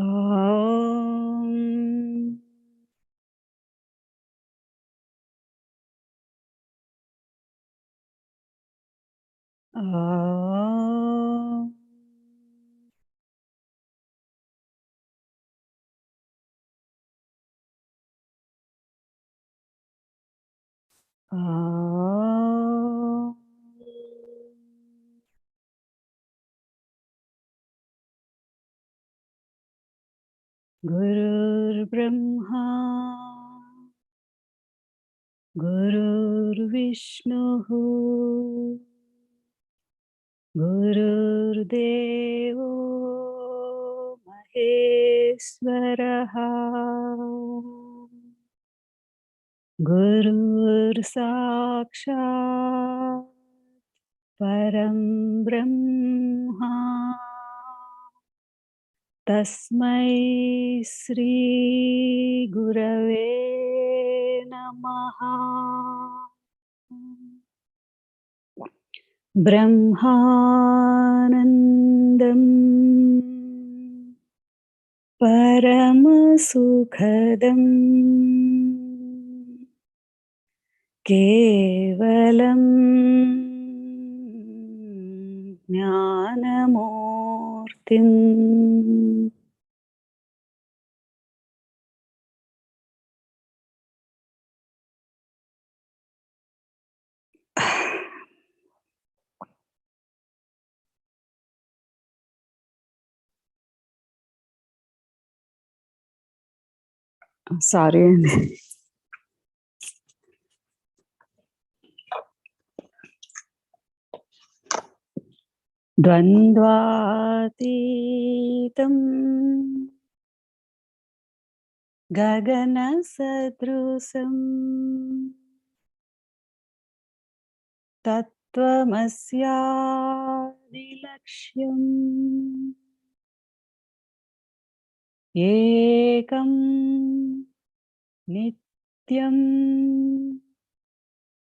Om. Om. Om. Gurur Brahma, Gurur Vishnu, Gurur Devo Maheswaraha, Gurur Sakshat Param Brahma, Tasmai Sri Gurave Namaha. Brahmanandam Paramasukhadam Kevalam Jnanamurtim. Sorry అండి. ద్వంద్వాతీతం గగన సదృశం తత్వమస్యాదిలక్ష్యం ఏకం నిత్యం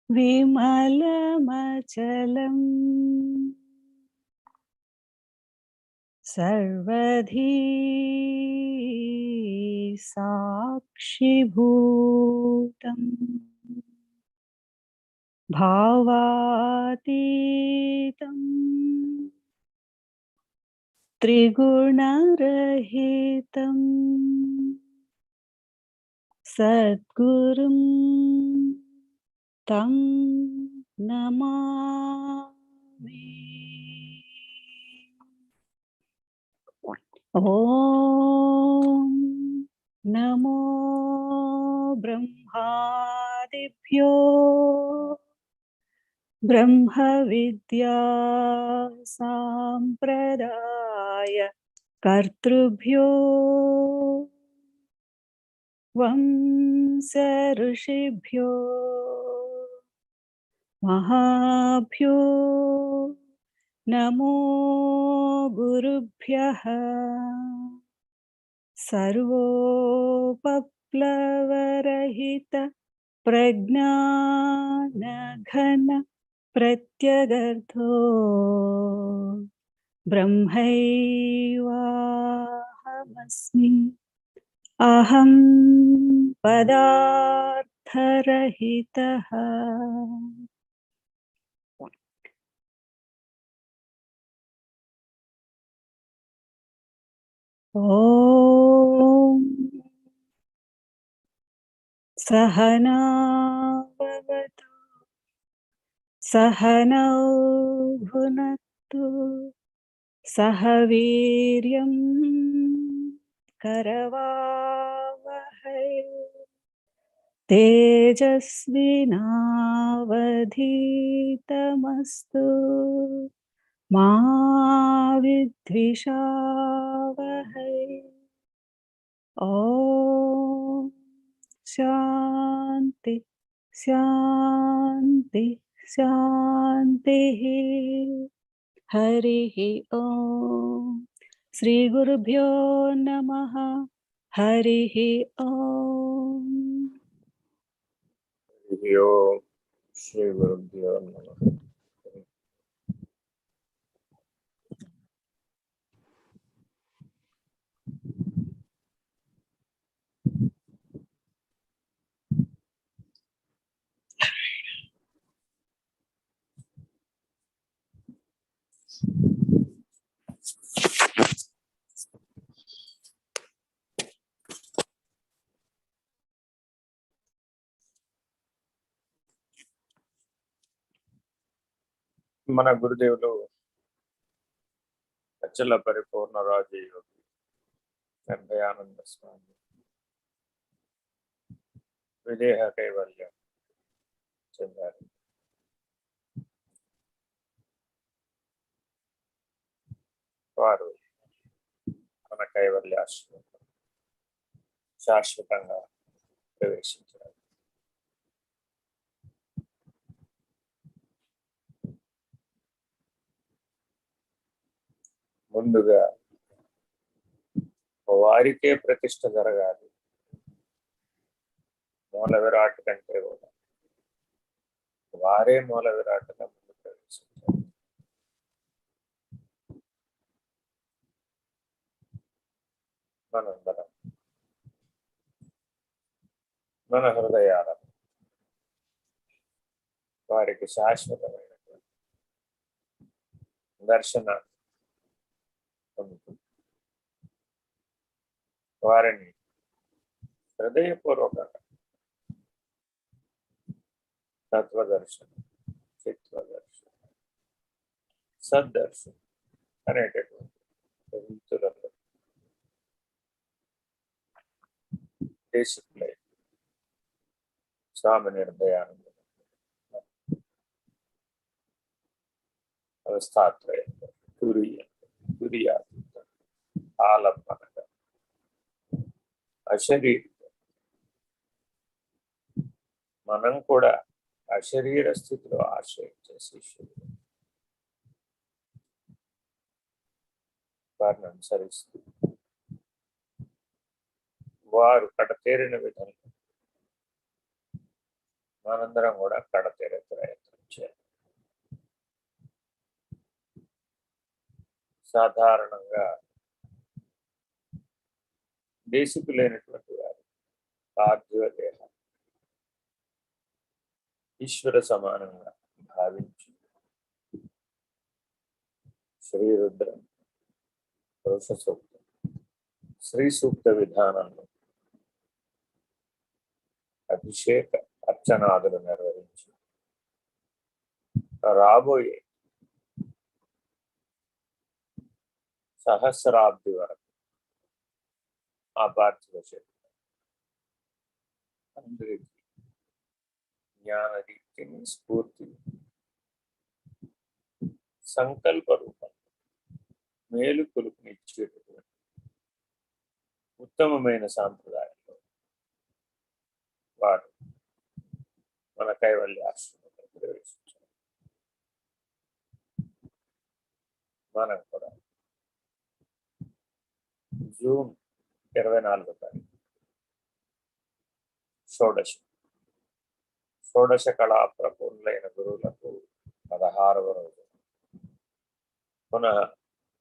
విమలమచలం సర్వధీ సాక్షిభూతం భావాతీతం త్రిగుణరహితం సద్గురుం తం నమామి. ఓం నమో బ్రహ్మాదిభ్యో బ్రహ్మ విద్యా సాంప్రదాయ కర్తృభ్యో వంశ ఋషిభ్యో మహాభ్యో నమో గురుభ్యః. సర్వోపప్లవరహిత ప్రజ్ఞానఘన ప్రత్యగర్థో బ్రహ్మైవాహమస్మి. అహం పదార్థరహితః. ఓం సహనా భవతు సహనౌ భునక్తు సహ వీర్యం కరవావహై తేజస్వినావధీతమస్తు మా విద్విషావహై. ఓం శాంతి శాంతి శాంతి. హరి ఓం. శ్రీ గురుభ్యో నమః. హరి ఓం. శ్రీ గురుభ్యో నమః. మన గురుదేవులు అచల పరిపూర్ణ రాజయోగి నిర్భయానంద స్వామి విదేహ కైవల్యం చెందారు. వారు మన కైవల్యాశ్రమం శాశ్వతంగా ప్రవేశించారు. ముందుగా వారికే ప్రతిష్ట జరగాలి. మూల విరాట్ కంటే కూడా వారే మూల విరాట్గా ముందు ప్రవేశించారు. మనందరం మన హృదయాల వారికి శాశ్వతమైనటువంటి దర్శనాన్ని పొందుతుంది. వారిని హృదయపూర్వకంగా తత్వదర్శనం, చిత్వదర్శనం, సద్దర్శనం అనేటటువంటి రీతులలో దేశకులై స్వామి నిర్భయానంద అవస్థాత్రయ తురియాతీత ఆలంబనగా అశరీర మనం కూడా అశరీర స్థితిలో ఆశ్రయించే శిష్యులు వారిని అనుసరిస్తూ వారు కడతేరిన విధంగా మనందరం కూడా కడతేరే ప్రయత్నం చేయాలి. సాధారణంగా దేశికులైనటువంటి వారు పార్థివ దేహం ఈశ్వర సమానంగా భావించి శ్రీరుద్రం, పురుష సూక్తం, శ్రీ సూక్త విధానంలో అభిషేక అర్చనాదులు నిర్వహించి రాబోయే సహస్రాబ్ది వరకు ఆ పార్థివ శరీరం అందరికీ జ్ఞాన రీతిని, స్ఫూర్తి, సంకల్ప రూపం మేలు కొలుపునిచ్చేటటువంటి ఉత్తమమైన సాంప్రదాయంలో వారు మన కైవల్య ఆశ్రమంలో ప్రవేశించారు. మనం కూడా జూన్ 24వ తారీఖు షోడశ కళా ప్రపూర్ణులైన గురువులకు 16వ రోజు పునః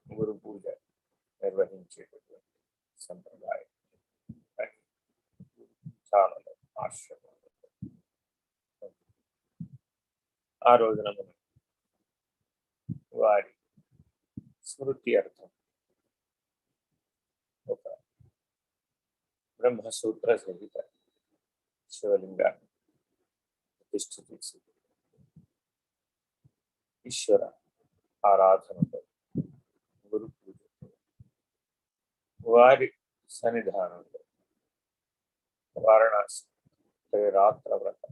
గురు పూజ నిర్వహించేటటువంటి సంప్రదాయం చాలా ఆశ్రమం. ఆ రోజున మనం వారి స్మృతి అర్థం ఒక బ్రహ్మసూత్ర సహిత శివలింగాన్ని ప్రతిష్ఠ చేసి ఈశ్వర ఆరాధనతో గురు పూజతో వారి సన్నిధానంలో వారణాసి రాత్ర వ్రత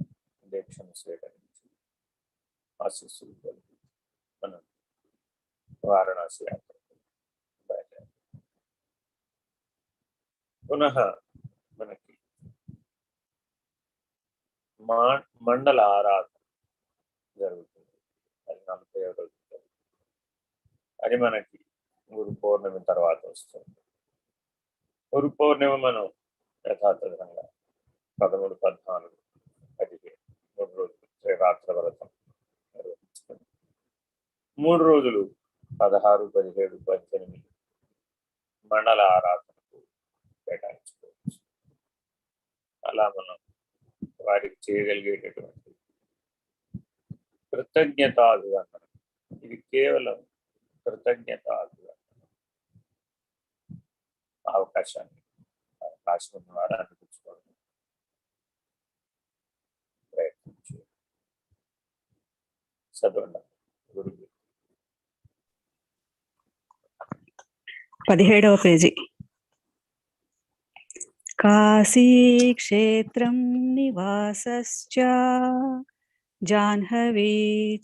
దీక్షను స్వీకరించి ఆశీస్సులు కలిగి మనం వారణాసి యాత్ర బయలుదేరాం. పునః మనకి మండల ఆరాధన జరుగుతుంది. అది 40వ రోజు. అది మనకి గురు పౌర్ణమి తర్వాత వస్తుంది. గురు పౌర్ణమి మనం యథాతథంగా 13, 14, 15 3 రోజులు రాత్ర వ్రతం నిర్వహించుకుంటాం. 3 రోజులు 16, 17, 18 మండల ఆరాధనకు కేటాయించుకోవచ్చు. అలా మనం వారికి చేయగలిగేటటువంటి కృతజ్ఞతాభివందనం, ఇది కేవలం కృతజ్ఞతాభివందనం అవకాశం ద్వారా అనిపించుకోవడం ప్రయత్నించి చదవండి. గురువు 17వ పేజీ. కాశీక్షేత్రం నివాసశ్చ జాహ్నవీ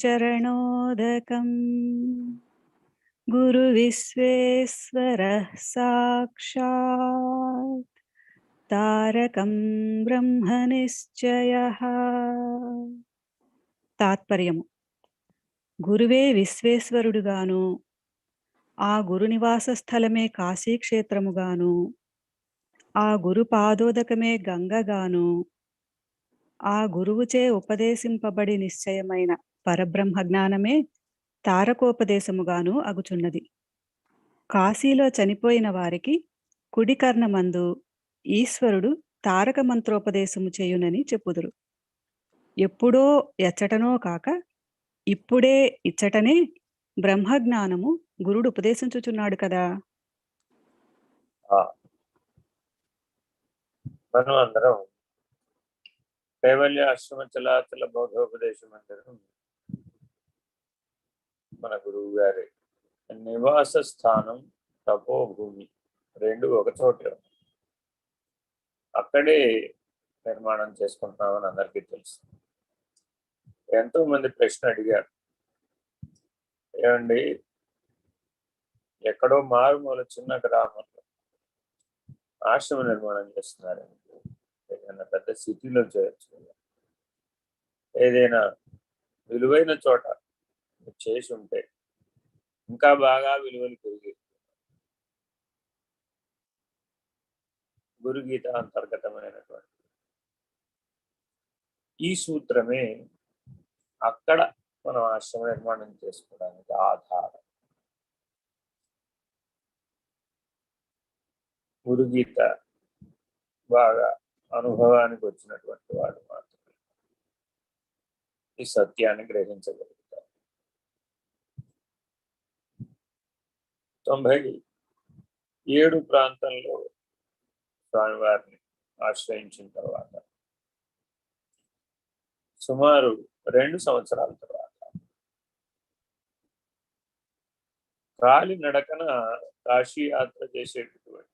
చరణోదకం గురు విశ్వేశ్వరః సాక్షాత్ తారకం బ్రహ్మ నిశ్చయః. తాత్పర్యము: గురువే విశ్వేశ్వరుడుగాను, ఆ గురు నివాస స్థలమే కాశీక్షేత్రముగాను, ఆ గురు పాదోదకమే గంగగాను, ఆ గురువుచే ఉపదేశింపబడి నిశ్చయమైన పరబ్రహ్మ జ్ఞానమే తారకోపదేశముగాను అగుచున్నది. కాశీలో చనిపోయిన వారికి కుడి కర్ణమందు ఈశ్వరుడు తారక మంత్రోపదేశము చేయునని చెప్పుదురు. ఎప్పుడో ఎచ్చటనో కాక ఇప్పుడే ఇచ్చటనే బ్రహ్మజ్ఞానము గురుడు ఉపదేశించుచున్నాడు కదా. మనం అందరం కైవల్య ఆశ్రమ చలాచల బౌద్ధోపదేశ మందిరం మన గురువు గారి నివాస స్థానం తపోభూమి రెండు ఒక చోటే అక్కడే నిర్మాణం చేసుకుంటున్నామని అందరికీ తెలుసు. ఎంతో మంది ప్రశ్న అడిగారు, ఏమండి ఎక్కడో మారుమూల చిన్న గ్రామంలో ఆశ్రమ నిర్మాణం చేస్తున్నారండి, ఏదైనా పెద్ద సిటీలో చేయొచ్చు, ఏదైనా విలువైన చోట చేసి ఉంటే ఇంకా బాగా విలువలు పెరిగి. గురుగీత అంతర్గతమైనటువంటి ఈ సూత్రమే అక్కడ మనం ఆశ్రమ నిర్మాణం చేసుకోవడానికి ఆధారం. గురుగీత బాగా అనుభవానికి వచ్చినటువంటి వాడు మాత్రమే ఈ సత్యాన్ని గ్రహించగలుగుతారు. 97 ప్రాంతంలో స్వామివారిని ఆశ్రయించిన తర్వాత సుమారు 2 సంవత్సరాల తర్వాత కాలి నడకన కాశీ యాత్ర చేసేటటువంటి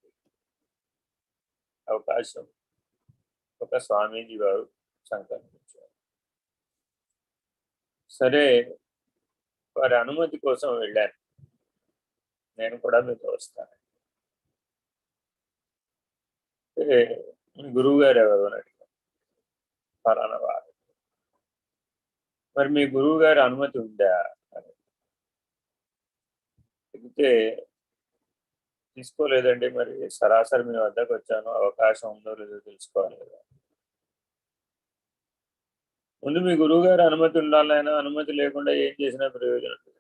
అవకాశం ఒక స్వామీజీ వారు సంకల్పించారు. సరే, వారి అనుమతి కోసం వెళ్ళాను, నేను కూడా మీతో వస్తాను. మీ గురువు గారు ఎవరు అని అడిగారు. ఫలానా వారు. మరి మీ గురువు గారి అనుమతి ఉందా అని అడిగితే, తీసుకోలేదండి, మరి సరాసరి మీ వద్దకు వచ్చాను, అవకాశం ఉందో లేదో తెలుసుకోవాలి కదా. ముందు మీ గురువు గారి అనుమతి ఉండాలైనా, అనుమతి లేకుండా ఏం చేసినా ప్రయోజనం లేదు.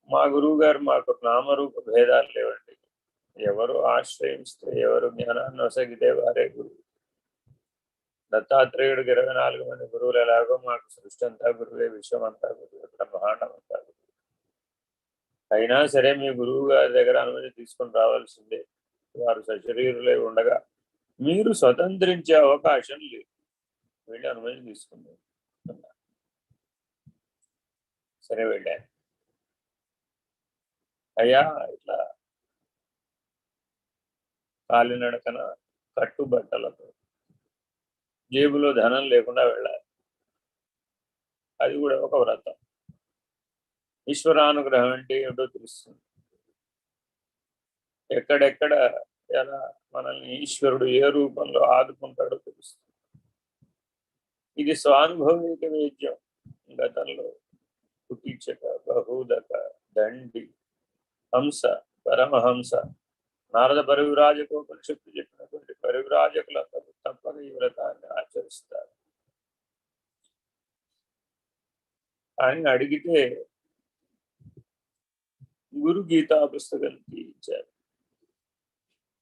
మా గురువు గారు మాకు నామరూప భేదాలు లేవండి, ఎవరు ఆశ్రయిస్తే, ఎవరు జ్ఞానాన్ని వసగితే వారే గురువు. దత్తాత్రేయుడికి 24 మంది గురువులు ఎలాగో మాకు సృష్టి అంతా గురువే, విశ్వం అంతా గురువే, బ్రహ్మాండం అంతా గురువే. అయినా సరే మీ గురువు గారి దగ్గర అనుమతి తీసుకుని రావాల్సిందే, వారు సశరీరులై ఉండగా మీరు స్వతంత్రించే అవకాశం లేదు, వెళ్ళి అనుమతి తీసుకుంది. సరే వెళ్ళాను. అయ్యా ఇట్లా కాలినడకన కట్టుబట్టలతో జేబులో ధనం లేకుండా వెళ్ళాలి, అది కూడా ఒక వ్రతం. ఈశ్వరానుగ్రహం అంటే ఏమిటో తెలుస్తుంది. ఎక్కడెక్కడ ఎలా మనల్ని ఈశ్వరుడు ఏ రూపంలో ఆదుకుంటాడో తెలుస్తుంది. ఇది స్వానుభవిక వేద్యం. గతంలో కుటీచక, బహూదక, దండి, హంస, పరమహంస, నారద పరివిరాజకోపనిషత్తు చెప్పినటువంటి పరివిరాజకులంతా తప్పక ఈ వ్రతాన్ని ఆచరిస్తారు. అని అడిగితే గురు గీతా పుస్తకం తీయించారు.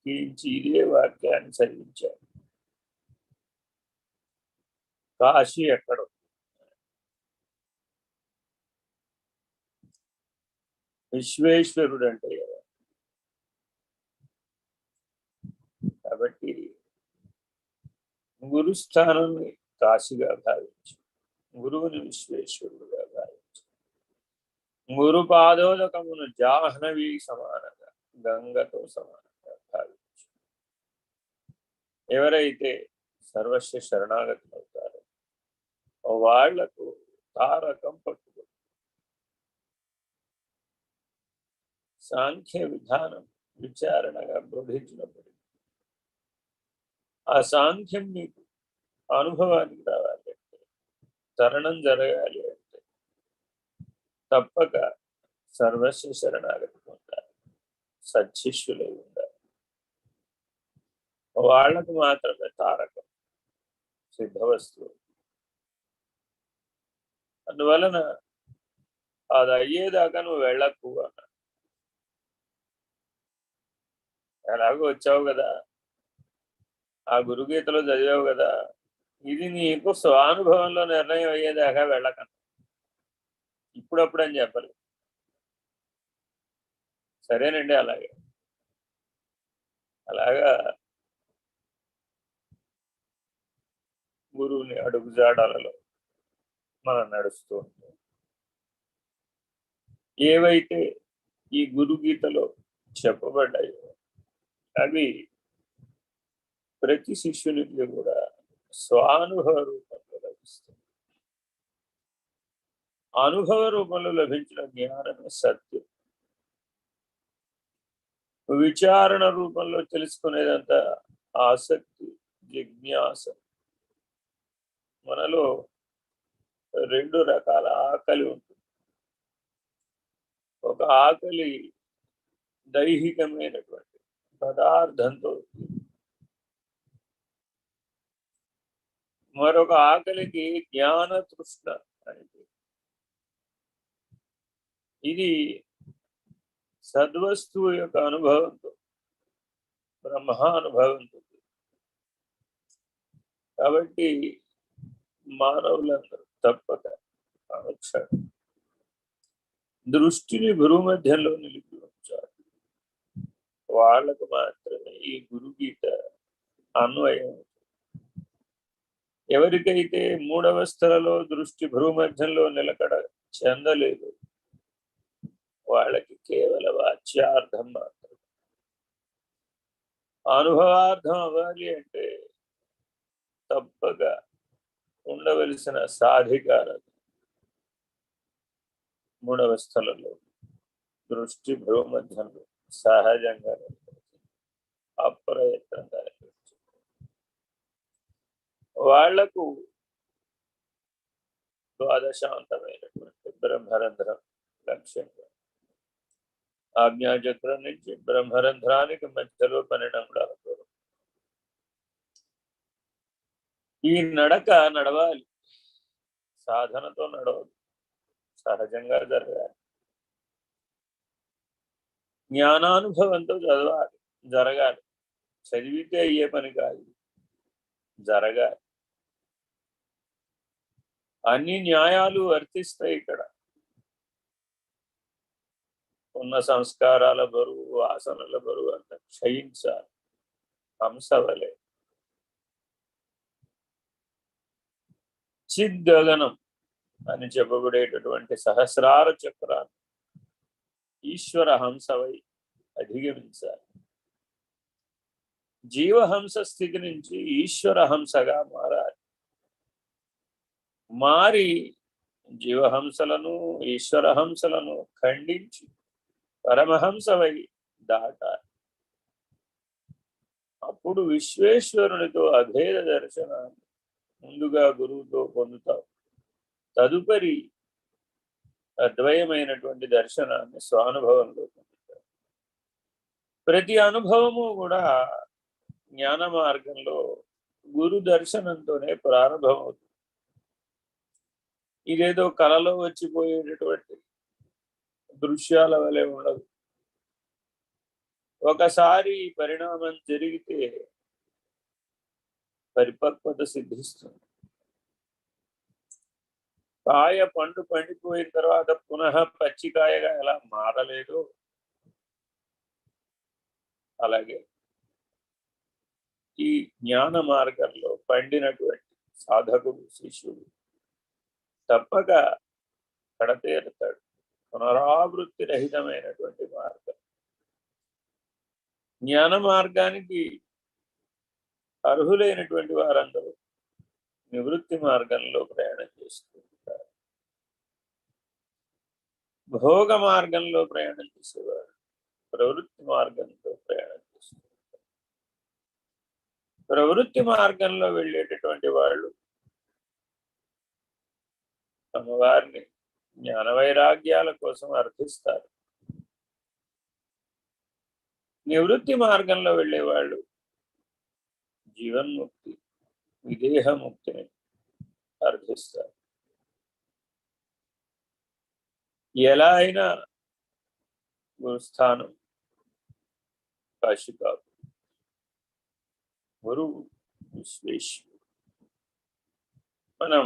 తీయించి ఇదే వాక్యాన్ని చదివించారు. కాశీ ఎక్కడో, విశ్వేశ్వరుడు అంటే కదా. కాబట్టి గురుస్థానాన్ని కాశీగా భావించి, గురువుని విశ్వేశ్వరుడుగా భావించి, గురు పాదోదకమును జాహ్నవి సమానంగా, గంగతో సమానంగా భావించు. ఎవరైతే సర్వస్వ శరణాగతి అవుతారో వాళ్లకు తారకం పట్టుకుంది. సాంఖ్య విధానం విచారణగా బోధించినప్పుడు ఆ సాంఖ్యం మీకు అనుభవానికి రావాలి అంటే, తరణం జరగాలి అంటే తప్పక సర్వస్వ శరణాగతి పొందాలి, సత్శిష్యులై ఉండాలి. వాళ్లకు మాత్రమే తారకం సిద్ధవస్తువు. అందువలన అది అయ్యేదాకా నువ్వు వెళ్ళకు అన్నా. ఎలాగో వచ్చావు కదా, ఆ గురుగీతలో చదివావు కదా, ఇది నీకు స్వానుభవంలో నిర్ణయం అయ్యేదాకా వెళ్ళకన్నా. ఇప్పుడప్పుడు అని చెప్పలేదు. సరేనండి, అలాగా గురువుని అడుగుజాడలలో మనం నడుస్తూ ఉంటాం. ఏవైతే ఈ గురు గీతలో చెప్పబడ్డాయో అవి ప్రతి శిష్యునికి కూడా స్వానుభవ రూపంలో లభిస్తుంది. అనుభవ రూపంలో లభించిన జ్ఞానమే సత్యం. విచారణ రూపంలో తెలుసుకునేదంతా ఆసక్తి, జిజ్ఞాస. మనలో రెండు రకాల ఆకలి ఉంటుంది. ఒక ఆకలి దైహికమైనటువంటి పదార్థంతో, మరొక ఆకలికి జ్ఞాన తృష్ణ అనేది. ఇది సద్వస్తువు యొక్క అనుభవంతో, బ్రహ్మానుభవంతో. కాబట్టి మానవులందరూ తప్పక అనుక్షణం దృష్టిని గురువు మధ్యలో నిలిపి ఉంచాలి. వాళ్లకు మాత్రమే ఈ గురుగీత అన్వయం. ఎవరికైతే మూడవస్థలలో దృష్టి భ్రువు మధ్యంలో నిలకడ చెందలేదు, వాళ్ళకి కేవల వాచ్యార్థం మాత్రం. అనుభవార్థం అవ్వాలి అంటే తప్పక ఉండవలసిన సాధికారం మూడవస్థలలో దృష్టి భ్రువు మధ్యంలో సహజంగా అప్రయత్నంగా వాళ్లకు ద్వాదశాంతమైనటువంటి బ్రహ్మరంధ్రం లక్ష్యంగా, ఆజ్ఞాచక్రం నుంచి బ్రహ్మరంధ్రానికి మధ్యలో 12 దూరం. ఈ నడక నడవాలి, సాధనతో నడవాలి, సహజంగా జరగాలి, జ్ఞానానుభవంతో జరగాలి. చదివితే అయ్యే పని కాదు, జరగాలి. అన్ని న్యాయాలు వర్తిస్తాయి ఇక్కడ. ఉన్న సంస్కారాల బరువు, వాసనల బరువు అంతా క్షయించాలి. హంసవలే చిద్గగనం అని చెప్పబడేటటువంటి సహస్రార చక్రాన్ని ఈశ్వర హంసవై అధిగమించాలి. జీవహంస స్థితి నుంచి ఈశ్వర హంసగా మారాలి. మారి జీవహంసలను, ఈశ్వర హంసలను ఖండించి పరమహంసవై దాటాలి. అప్పుడు విశ్వేశ్వరునితో అభేద దర్శనాన్ని ముందుగా గురువుతో పొందుతావు. తదుపరి అద్వయమైనటువంటి దర్శనాన్ని స్వానుభవంలో పొందుతావు. ప్రతి అనుభవము కూడా జ్ఞాన మార్గంలో గురు దర్శనంతోనే ప్రారంభమవుతుంది. ఇదేదో కలలో వచ్చిపోయేటటువంటి దృశ్యాల వలె ఉండదు. ఒకసారి పరిణామం జరిగితే పరిపక్వత సిద్ధిస్తుంది. కాయ పండు పండిపోయిన తర్వాత పునః పచ్చికాయగా ఎలా మారలేదు, అలాగే ఈ జ్ఞాన మార్గంలో పండినటువంటి సాధకుడు, శిష్యుడు తప్పక కడతేరుతాడు. పునరావృత్తి రహితమైనటువంటి మార్గం. జ్ఞాన మార్గానికి అర్హులైనటువంటి వారందరూ నివృత్తి మార్గంలో ప్రయాణం చేస్తూ ఉంటారు. భోగ మార్గంలో ప్రయాణం చేసేవారు ప్రవృత్తి మార్గంలో ప్రయాణం చేస్తూ ఉంటారు. ప్రవృత్తి మార్గంలో వెళ్ళేటటువంటి వాళ్ళు తమ వారిని జ్ఞాన వైరాగ్యాల కోసం అర్థిస్తారు. నివృత్తి మార్గంలో వెళ్ళేవాళ్ళు జీవన్ముక్తి, విదేహముక్తిని అర్థిస్తారు. ఎలా అయినా గురుస్థానం కాశీకాపు, గురువు విశ్వేశ్వరుడు. మనం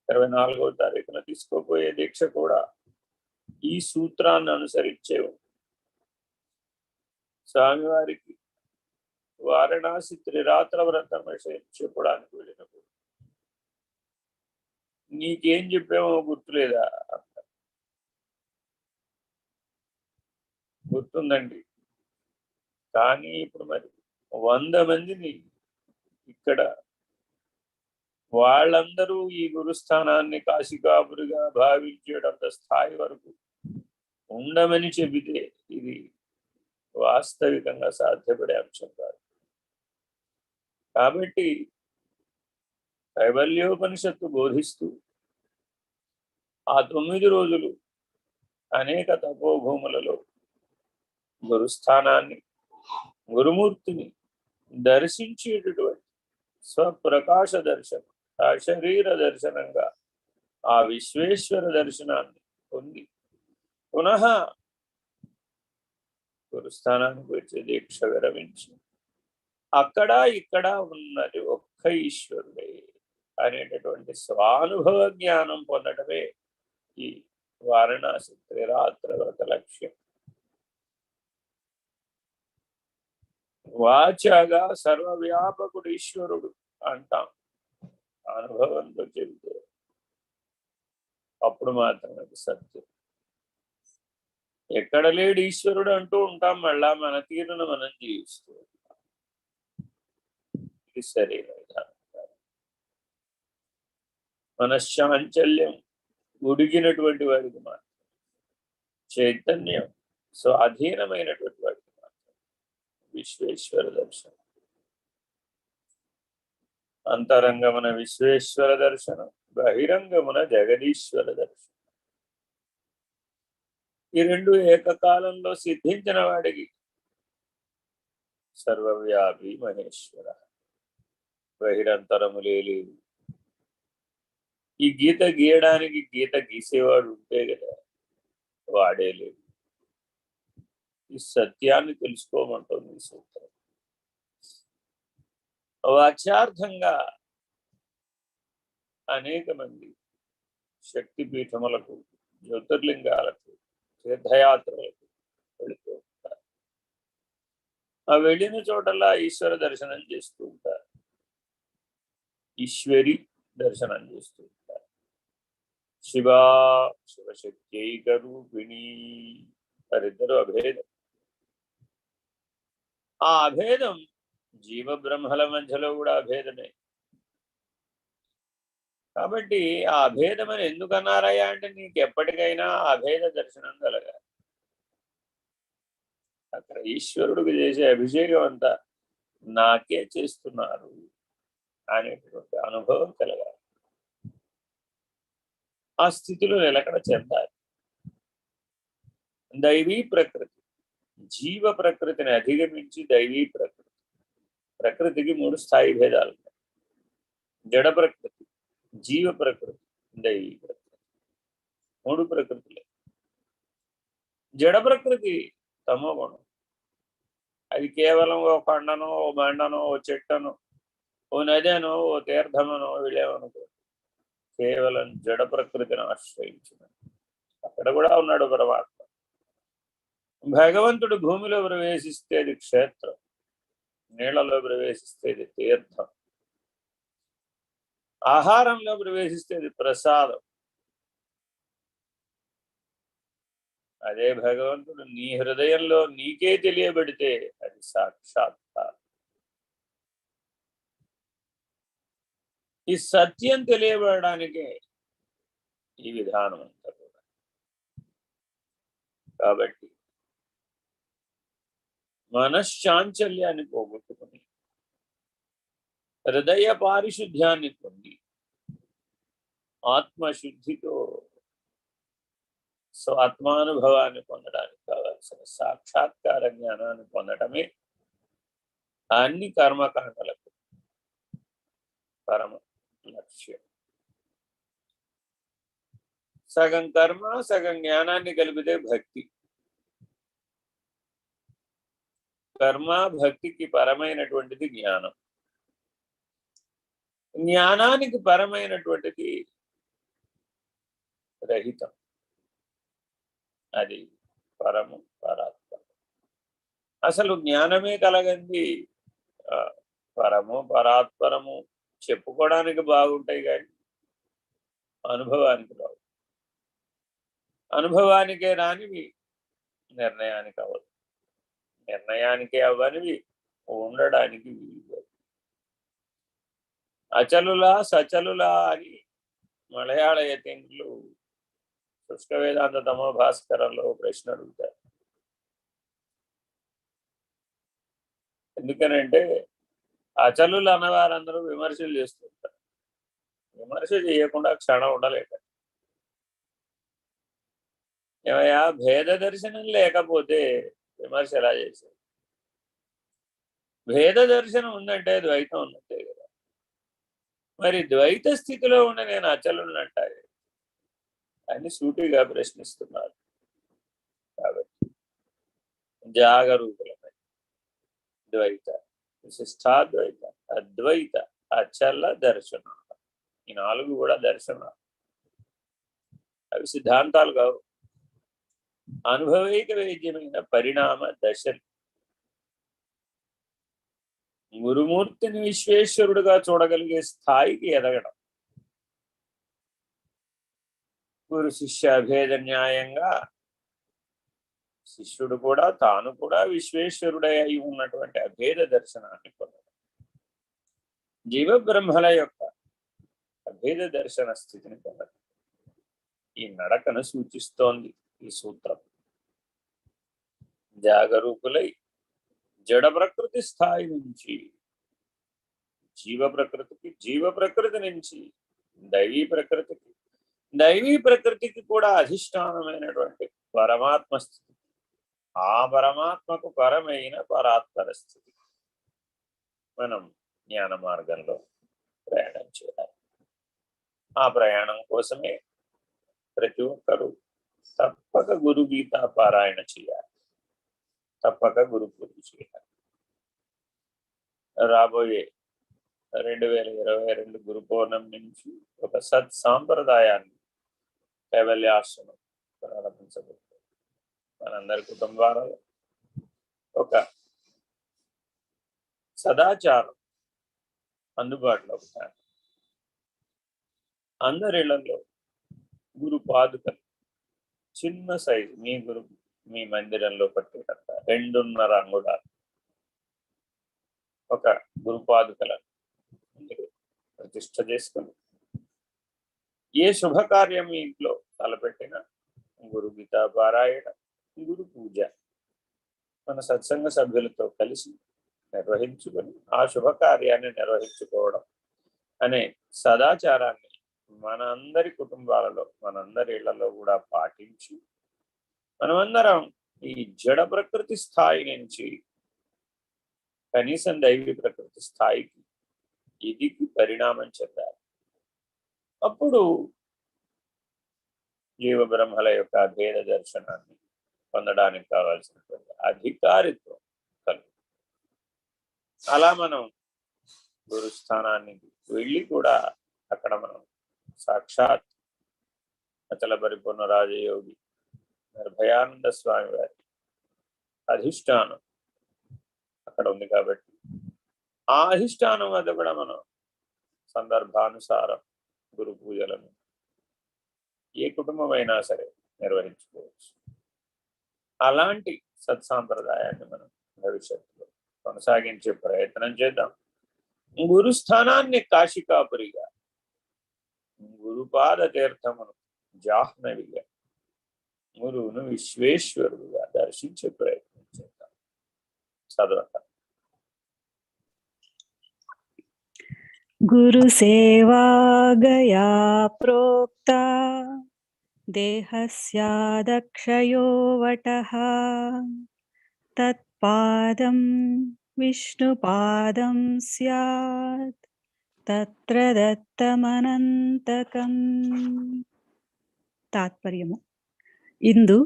24వ తారీఖున తీసుకోబోయే దీక్ష కూడా ఈ సూత్రాన్ని అనుసరించే ఉంది. స్వామివారికి వారణాసి త్రిరాత్ర వ్రతం విషయం చెప్పడానికి వెళ్ళినప్పుడు నీకేం చెప్పామో గుర్తులేదా? గుర్తుందండి. కానీ ఇప్పుడు మరి 100 మందిని ఇక్కడ వాళ్ళందరూ ఈ గురుస్థానాన్ని కాశీకాపురిగా భావించేటంత స్థాయి వరకు ఉండమని చెబితే ఇది వాస్తవికంగా సాధ్యపడే అంశం కాదు. కాబట్టి కైవల్యోపనిషత్తు బోధిస్తూ ఆ 9 రోజులు అనేక తపోభూములలో గురుస్థానాన్ని, గురుమూర్తిని దర్శించేటటువంటి స్వప్రకాశ దర్శనం, ఆ శరీర దర్శనంగా ఆ విశ్వేశ్వర దర్శనాన్ని పొంది పునః గురుస్థానానికి వచ్చే దీక్ష విరమించి అక్కడ ఇక్కడ ఉన్నది ఒక్క ఈశ్వరుడే అనేటటువంటి స్వానుభవ జ్ఞానం పొందడమే ఈ వారణాసి త్రిరాత్ర వ్రత లక్ష్యం. వాచగా సర్వవ్యాపకుడు ఈశ్వరుడు అంటాం, అనుభవంతో చెబితే అప్పుడు మాత్రం అది సత్యం. ఎక్కడ లేడు ఈశ్వరుడు అంటూ ఉంటాం, మళ్ళా మన తీరును మనం జీవిస్తూ ఉంటాం. ఇది సరైన విధానం. మనశ్చాంచల్యం ఉడిగినటువంటి వాడికి మాత్రం, చైతన్యం స్వాధీనమైనటువంటి వాడికి మాత్రం విశ్వేశ్వర దర్శనం. అంతరంగమున విశ్వేశ్వర దర్శనం, బహిరంగమున జగదీశ్వర దర్శనం. ఈ రెండు ఏకకాలంలో సిద్ధించిన వాడికి సర్వవ్యాపి మహేశ్వర, బహిరంతరము లేదు. ఈ గీత గీయడానికి గీత గీసేవాడు ఉంటే కదా, వాడే లేడు. ఈ సత్యాన్ని తెలుసుకోమంటుంది ఈ సూత్రం. వాచ్యార్థంగా అనేక మంది శక్తిపీఠములకు, జ్యోతిర్లింగాలకు, తీర్థయాత్రలకు వెళుతూ ఉంటారు. ఆ వెళ్ళిన చోటల్లా ఈశ్వర దర్శనం చేస్తూ ఉంటారు, ఈశ్వరి దర్శనం చేస్తూ ఉంటారు. శివా శివశక్త్యైక రూపిణి, వారిద్దరూ అభేదం. ఆ అభేదం జీవ బ్రహ్మల మధ్యలో కూడా అభేదమే. కాబట్టి ఆ అభేదమని ఎందుకు అన్నారయ్యా అంటే, నీకు ఎప్పటికైనా అభేద దర్శనం కలగాలి. అక్కడ ఈశ్వరుడికి చేసే అభిషేకం అంతా నాకే చేస్తున్నారు అనేటువంటి అనుభవం కలగాలి. ఆ స్థితిలో నిలకడ చెందాలి. దైవీ ప్రకృతి, జీవ ప్రకృతిని అధిగమించి దైవీ ప్రకృతి. ప్రకృతికి 3 స్థాయి భేదాలు ఉన్నాయి: జడ ప్రకృతి, జీవ ప్రకృతి, దైవీ ప్రకృతి. 3 ప్రకృతులే. జడ ప్రకృతి తమో గుణం. అది కేవలం ఓ కొండనో, ఓ బండనో, ఓ చెట్టనో, ఓ నదనో, ఓ తీర్థమనో వెళ్ళేమనుకో, కేవలం జడ ప్రకృతిని ఆశ్రయించిన. అక్కడ కూడా ఉన్నాడు పరమాత్మ. భగవంతుడు భూమిలో ప్రవేశిస్తే అది క్షేత్రం, నీళ్లలో ప్రవేశిస్తే అది తీర్థం, ఆహారంలో ప్రవేశిస్తే అది ప్రసాదం. అదే భగవంతుడు నీ హృదయంలో నీకే తెలియబడితే అది సాక్షాత్కారం. ఈ సత్యం తెలియబడడానికే ఈ విధానం అంతా కూడా. కాబట్టి మనశ్చాంచల్యాన్ని పోగొట్టుకుని హృదయ పారిశుద్ధ్యాన్ని పొంది ఆత్మశుద్ధితో స్వాత్మానుభవాన్ని పొందడానికి కావలసిన సాక్షాత్కార జ్ఞానాన్ని పొందడమే అన్ని కర్మకాండలకు పరమ లక్ష్యం. సగం కర్మ సగం జ్ఞానాన్ని కలిపితే భక్తి. కర్మ భక్తికి పరమైనటువంటిది జ్ఞానం. జ్ఞానానికి పరమైనటువంటిది రహితం. అది పరము పరాత్మ. అసలు జ్ఞానమే కలగంది పరము పరాత్పరము చెప్పుకోవడానికి బాగుంటాయి కానీ అనుభవానికి రావు. అనుభవానికే రానివి నిర్ణయానికి అవ్వదు. నిర్ణయానికే అవ్వనివి ఉండడానికి వీలు. అచలులా సచలులా అని మలయాళ యతీంద్రులు శుష్క వేదాంత తమో భాస్కరంలో ప్రశ్న అడుగుతారు. ఎందుకనంటే అచలులు అన్నవారందరూ విమర్శలు చేస్తుంటారు. విమర్శ చేయకుండా క్షణం ఉండలేక. ఏమయ్యా భేద దర్శనం లేకపోతే విమర్శ ఎలా చేశారు? భేద దర్శనం ఉందంటే ద్వైతం ఉన్నట్టే కదా. మరి ద్వైత స్థితిలో ఉండి నేను అచలున్నట్టే అని సూటిగా ప్రశ్నిస్తున్నారు. కాబట్టి జాగరూకులమై ద్వైత విశిష్టాద్వైత అద్వైత అచల దర్శనం, ఈ 4 కూడా దర్శనాలు. అవి సిద్ధాంతాలు కావు, అనుభవైక వేద్యమైన పరిణామ దశలు. గురుమూర్తిని విశ్వేశ్వరుడుగా చూడగలిగే స్థాయికి ఎదగడం, గురు శిష్య అభేద న్యాయంగా శిష్యుడు కూడా తాను కూడా విశ్వేశ్వరుడై అయి ఉన్నటువంటి అభేద దర్శనాన్ని పొందడం, జీవబ్రహ్మల యొక్క అభేద దర్శన స్థితిని పొందడం. ఈ నడకను సూచిస్తోంది ఈ సూత్రం. జాగరూకులై జడ ప్రకృతి స్థాయి నుంచి జీవ ప్రకృతికి, జీవ ప్రకృతి నుంచి దైవీ ప్రకృతికి, దైవీ ప్రకృతికి కూడా అధిష్టానమైనటువంటి పరమాత్మ స్థితి, ఆ పరమాత్మకు పరమైన పరాత్పర స్థితి మనం జ్ఞాన మార్గంలో ప్రయాణం చేయాలి. ఆ ప్రయాణం కోసమే ప్రతి ఒక్కరూ తప్పక గురు గీత పారాయణ చేయాలి, తప్పక గురు పూజ చేయాలి. రాబోయే 2022 గురు పౌర్ణమి నుంచి ఒక సత్ సాంప్రదాయాన్ని కైవల్యాశ్రమం ప్రారంభించబడుతుంది. మనందరి కుటుంబాలలో ఒక సదాచారం అందుబాటులో ఉంటాయి. అందరిళ్లలో గురు పాదుకలు చిన్న సైజు, మీ మందిరంలో పట్టేటంత 2.5 అంగుళాలు ఒక గురుపాదుకలను ప్రతిష్ఠ చేసుకుని ఏ శుభకార్యం మీ ఇంట్లో తలపెట్టిన గురు గీతా పారాయణ, గురు పూజ మన సత్సంగ సభ్యులతో కలిసి నిర్వహించుకొని ఆ శుభకార్యాన్ని నిర్వహించుకోవడం అనే సదాచారాన్ని మన అందరి కుటుంబాలలో, మనందరి ఇళ్లలో కూడా పాటించి మనమందరం ఈ జడ ప్రకృతి స్థాయి నుంచి కనీసం దైవీ ప్రకృతి స్థాయికి ఎదిగి పరిణామం చెందాలి. అప్పుడు జీవ బ్రహ్మల యొక్క అభేద దర్శనాన్ని పొందడానికి కావాల్సినటువంటి అధికారిత్వం కలుగు. అలా మనం గురుస్థానానికి వెళ్ళి కూడా అక్కడ మనం సాక్షాత్ అచల పరిపూర్ణ రాజయోగి నిర్భయానంద స్వామి వారి అధిష్టానం అక్కడ ఉంది. కాబట్టి ఆ అధిష్టానం వద్ద కూడా మనం సందర్భానుసారం గురు పూజలను ఏ కుటుంబమైనా సరే నిర్వహించుకోవచ్చు. అలాంటి సత్సాంప్రదాయాన్ని మనం భవిష్యత్తులో కొనసాగించే ప్రయత్నం చేద్దాం. గురుస్థానాన్ని కాశికాపురిగా, గురుపాద తీర్థమును జాహ్నవిగా, గురువును విశ్వేశ్వరుడుగా దర్శించే ప్రయత్నం చేద్దాం. చదవతాం. గురు సేవా గయా ప్రోక్త దేహస్యాదక్షయో వటః తత్పాదం విష్ణుపాదం స్యాత్ తత్ర దత్తమనంతకం. తాత్పర్యము: ఇందు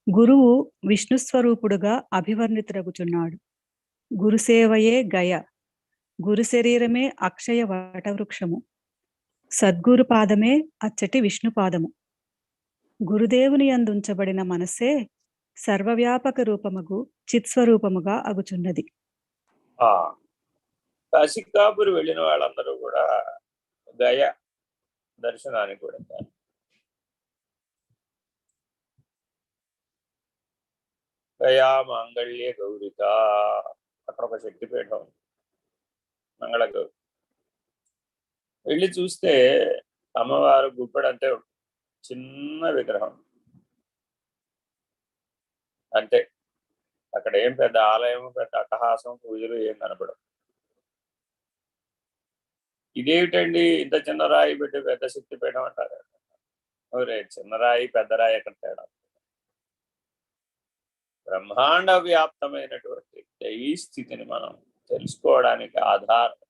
గురువు విష్ణు స్వరూపుడుగా అభివర్ణితురగుచున్నాడు. గురుసేవయే గయ, గురు శరీరమే అక్షయ వటవృక్షము, సద్గురు పాదమే అచ్చటి విష్ణుపాదము. గురుదేవుని యందుంచబడిన మనస్సే సర్వవ్యాపక రూపముగు చిత్స్వరూపముగా అగుచున్నది. కాశికాపురి వెళ్ళిన వాళ్ళందరూ కూడా గయ దర్శనానికి వెళ్తారు. గయా మాంగళ్య గౌరిత, అక్కడ ఒక శక్తిపీఠం మంగళ గౌరి. వెళ్ళి చూస్తే అమ్మవారు గుప్పెడంతే చిన్న విగ్రహం అంతే. అక్కడ ఏం పెద్ద ఆలయం, పెద్ద అట్టహాసం, పూజలు ఏం కనపడవు. ఇదేమిటండి ఇంత చిన్న రాయి పెట్టి పెద్ద శక్తిపీఠం అంటారు. ఒరే, చిన్న రాయి పెద్ద రాయి ఎక్కడ తేడా? బ్రహ్మాండ వ్యాప్తమైనటువంటి దైవీ స్థితిని మనం తెలుసుకోవడానికి ఆధారం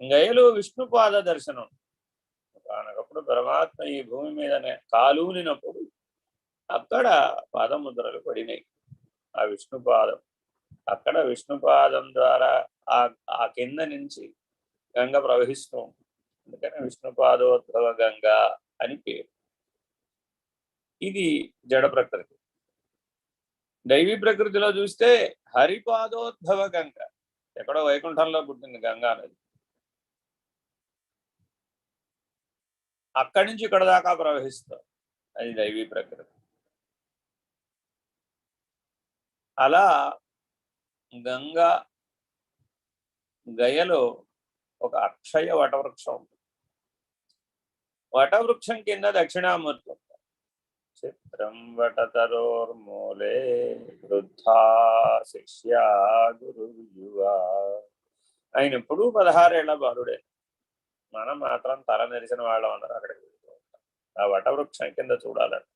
గయలో విష్ణుపాద దర్శనం. కానప్పుడు పరమాత్మ ఈ భూమి మీదనే కాలూనినప్పుడు అక్కడ పాదముద్రలు పడినాయి. ఆ విష్ణుపాదం, అక్కడ విష్ణుపాదం ద్వారా ఆ కింద నుంచి గంగ ప్రవహిస్తూ ఉంటుంది. అందుకని విష్ణుపాదోద్భవ గంగ అని పేరు. ఇది జడ ప్రకృతి. దైవీ ప్రకృతిలో చూస్తే హరిపాదోద్భవ గంగ, ఎక్కడో వైకుంఠంలో పుట్టింది గంగా నది. అక్కడి నుంచి ఇక్కడ దాకా ప్రవహిస్తాం, అది దైవీ ప్రకృతి. అలా గంగా గయలో ఒక అక్షయ వటవృక్షం ఉంటుంది. వటవృక్షం కింద దక్షిణామూర్తి ఉంటుంది. చిత్రం వటతరోర్మూలే వృద్ధా శిష్యా గురు యువ. ఆయన ఎప్పుడూ 16 ఏళ్ల బాలుడే. మనం మాత్రం తల నెరిసిన వాళ్ళం అందరూ అక్కడికి వెళ్తూ ఉంటాం. ఆ వటవృక్షం కింద చూడాలంట.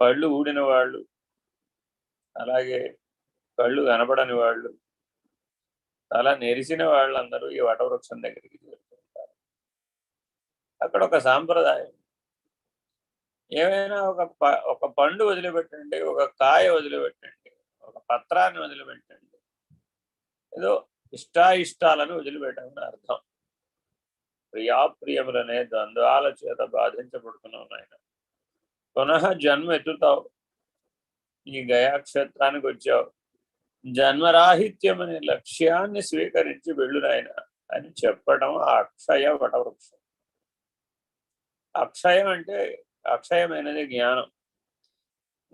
కళ్ళు ఊడిన వాళ్ళు, అలాగే కళ్ళు కనబడని వాళ్ళు, తల నెరిసిన వాళ్ళందరూ ఈ వటవృక్షం దగ్గరికి వెళ్తూ ఉంటారు. అక్కడ ఒక సాంప్రదాయం, ఏమైనా ఒక పండు వదిలిపెట్టండి, ఒక కాయ వదిలిపెట్టండి, ఒక పత్రాన్ని వదిలిపెట్టండి, ఏదో ఇష్టాయిష్టాలను వదిలిపెట్టమని అర్థం. ప్రియాప్రియములనే ద్వంద్వాల చేత బాధించబడుతున్నావు నాయన. పునః జన్మ ఎత్తుతావు, ఈ గయాక్షేత్రానికి వచ్చావు, జన్మరాహిత్యం అనే లక్ష్యాన్ని స్వీకరించి వెళ్ళు నాయన అని చెప్పడం ఆ అక్షయ వటవృక్షం. అక్షయం అంటే అక్షయమైనది జ్ఞానం.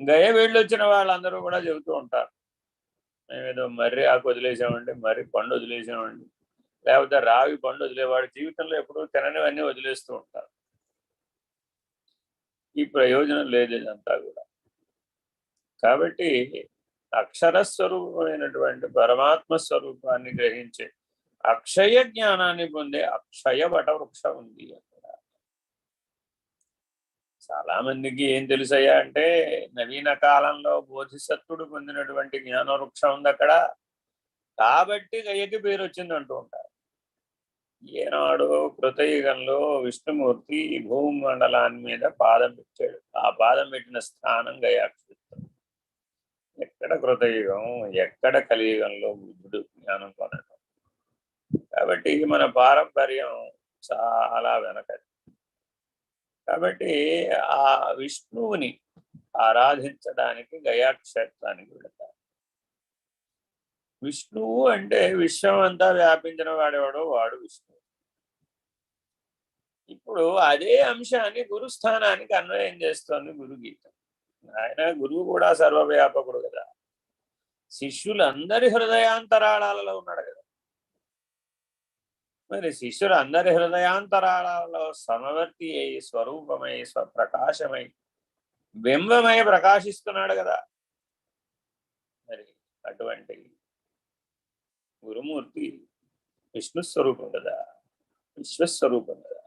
గయ వెళ్ళొచ్చిన వాళ్ళందరూ కూడా చెబుతూ ఉంటారు, మేమేదో మర్రి ఆకు వదిలేసామండి, మర్రి పండు వదిలేసామండి, లేకపోతే రావి పండు వదిలేవాడు జీవితంలో ఎప్పుడూ తిననివన్నీ వదిలేస్తూ ఉంటారు. ఈ ప్రయోజనం లేదు ఇదంతా కూడా. కాబట్టి అక్షర స్వరూపమైనటువంటి పరమాత్మ స్వరూపాన్ని గ్రహించే అక్షయ జ్ఞానాన్ని పొందే అక్షయ వటవృక్షం ఉంది అక్కడ. చాలా మందికి ఏం తెలుసయ్యా అంటే, నవీన కాలంలో బోధిసత్వుడు పొందినటువంటి జ్ఞానవృక్షం ఉంది అక్కడ, కాబట్టి గయ్యకి పేరు వచ్చింది అంటూ ఉంటారు. ఏనాడు కృతయుగంలో విష్ణుమూర్తి భూమండలాన్ని మీద పాదం పెట్టాడు. ఆ పాదం పెట్టిన స్థానం గయాక్షేత్రం. ఎక్కడ కృతయుగం, ఎక్కడ కలియుగంలో బుద్ధుడు జ్ఞానం పొందడం. కాబట్టి మన పారంపర్యం చాలా వెనకది. కాబట్టి ఆ విష్ణువుని ఆరాధించడానికి గయాక్షేత్రానికి వెళతారు. విష్ణువు అంటే విశ్వం అంతా వ్యాపించిన వాడేవాడో వాడు విష్ణువు. ఇప్పుడు అదే అంశాన్ని గురుస్థానానికి అన్వయం చేస్తోంది గురుగీత. ఆయన గురువు కూడా సర్వవ్యాపకుడు కదా. శిష్యులందరి హృదయాంతరాళాలలో ఉన్నాడు కదా. మరి శిష్యులు అందరి హృదయాంతరాళాలలో సమవర్తి అయి స్వరూపమై స్వప్రకాశమై బింబమై ప్రకాశిస్తున్నాడు కదా. మరి అటువంటి గురుమూర్తి విష్ణు స్వరూపం కదా, విశ్వస్వరూపం కదా.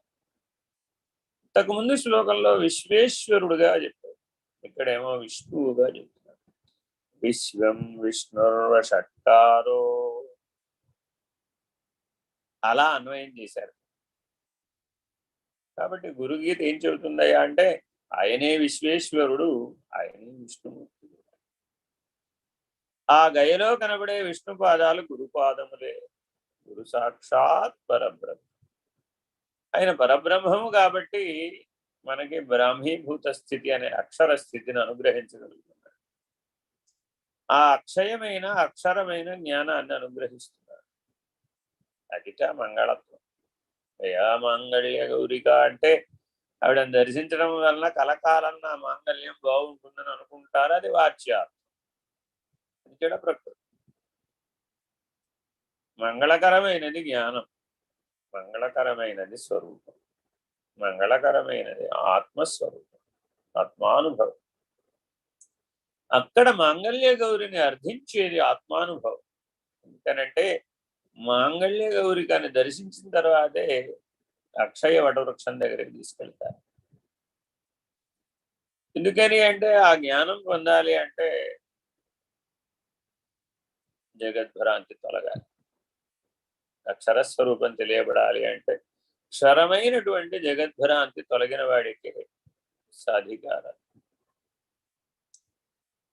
ఇంతకుముందు శ్లోకంలో విశ్వేశ్వరుడుగా చెప్పారు, ఇక్కడేమో విష్ణువుగా చెప్తున్నారు. విశ్వం విష్ణుర్వషట్కారో అలా అన్వయం చేశారు. కాబట్టి గురుగీత ఏం చెబుతుందయ్యా అంటే ఆయనే విశ్వేశ్వరుడు, ఆయనే విష్ణుమూర్తి. ఆ గయలో కనబడే విష్ణు పాదాలు గురుపాదములే. గురు సాక్షాత్ పరబ్రహ్మ. ఆయన పరబ్రహ్మము కాబట్టి మనకి బ్రాహ్మీభూత స్థితి అనే అక్షర స్థితిని అనుగ్రహించగలుగుతున్నాడు. ఆ అక్షయమైన అక్షరమైన జ్ఞానాన్ని అనుగ్రహిస్తున్నాడు. అదిట మంగళత్వం. యా మాంగళ్య గౌరిక అంటే ఆవిడని దర్శించడం వలన కలకాలం నా మాంగళ్యం బాగుంటుందని అనుకుంటారు. అది వాచ్యార్థం, అది చెడ ప్రకృతి. మంగళకరమైనది జ్ఞానం, మంగళకరమైనది స్వరూపం, మంగళకరమైనది ఆత్మస్వరూపం, ఆత్మానుభవం. అక్కడ మాంగళ్య గౌరిని అర్థించేది ఆత్మానుభవం. ఎందుకనంటే మాంగళ్య గౌరికని దర్శించిన తర్వాతే అక్షయ వటవృక్షం దగ్గరికి తీసుకెళ్తారు. ఎందుకని అంటే ఆ జ్ఞానం పొందాలి అంటే జగద్భ్రాంతి తొలగాలి. అక్షరస్వరూపం తెలియబడాలి అంటే క్షరమైనటువంటి జగద్భ్రాంతి తొలగిన వాడికి సాధికారం.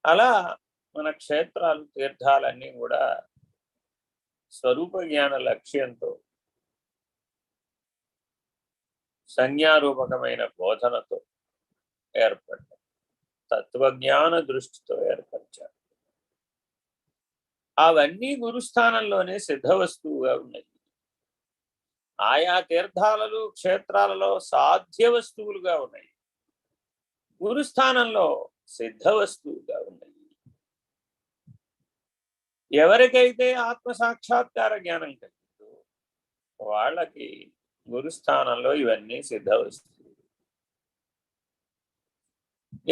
అలా మన క్షేత్రాలు తీర్థాలన్నీ కూడా స్వరూప జ్ఞాన లక్ష్యంతో సంజ్ఞారూపకమైన బోధనతో ఏర్పడ్డాయి, తత్వజ్ఞాన దృష్టితో ఏర్పరిచారు. అవన్నీ గురుస్థానంలోనే సిద్ధ వస్తువుగా ఉన్నాయి. ఆయా తీర్థాలలో క్షేత్రాలలో సాధ్య వస్తువులుగా ఉన్నాయి, గురుస్థానంలో సిద్ధ వస్తువుగా ఉన్నాయి. ఎవరికైతే ఆత్మ సాక్షాత్కార జ్ఞానం కలిగిందో వాళ్ళకి గురుస్థానంలో ఇవన్నీ సిద్ధ వస్తువులు.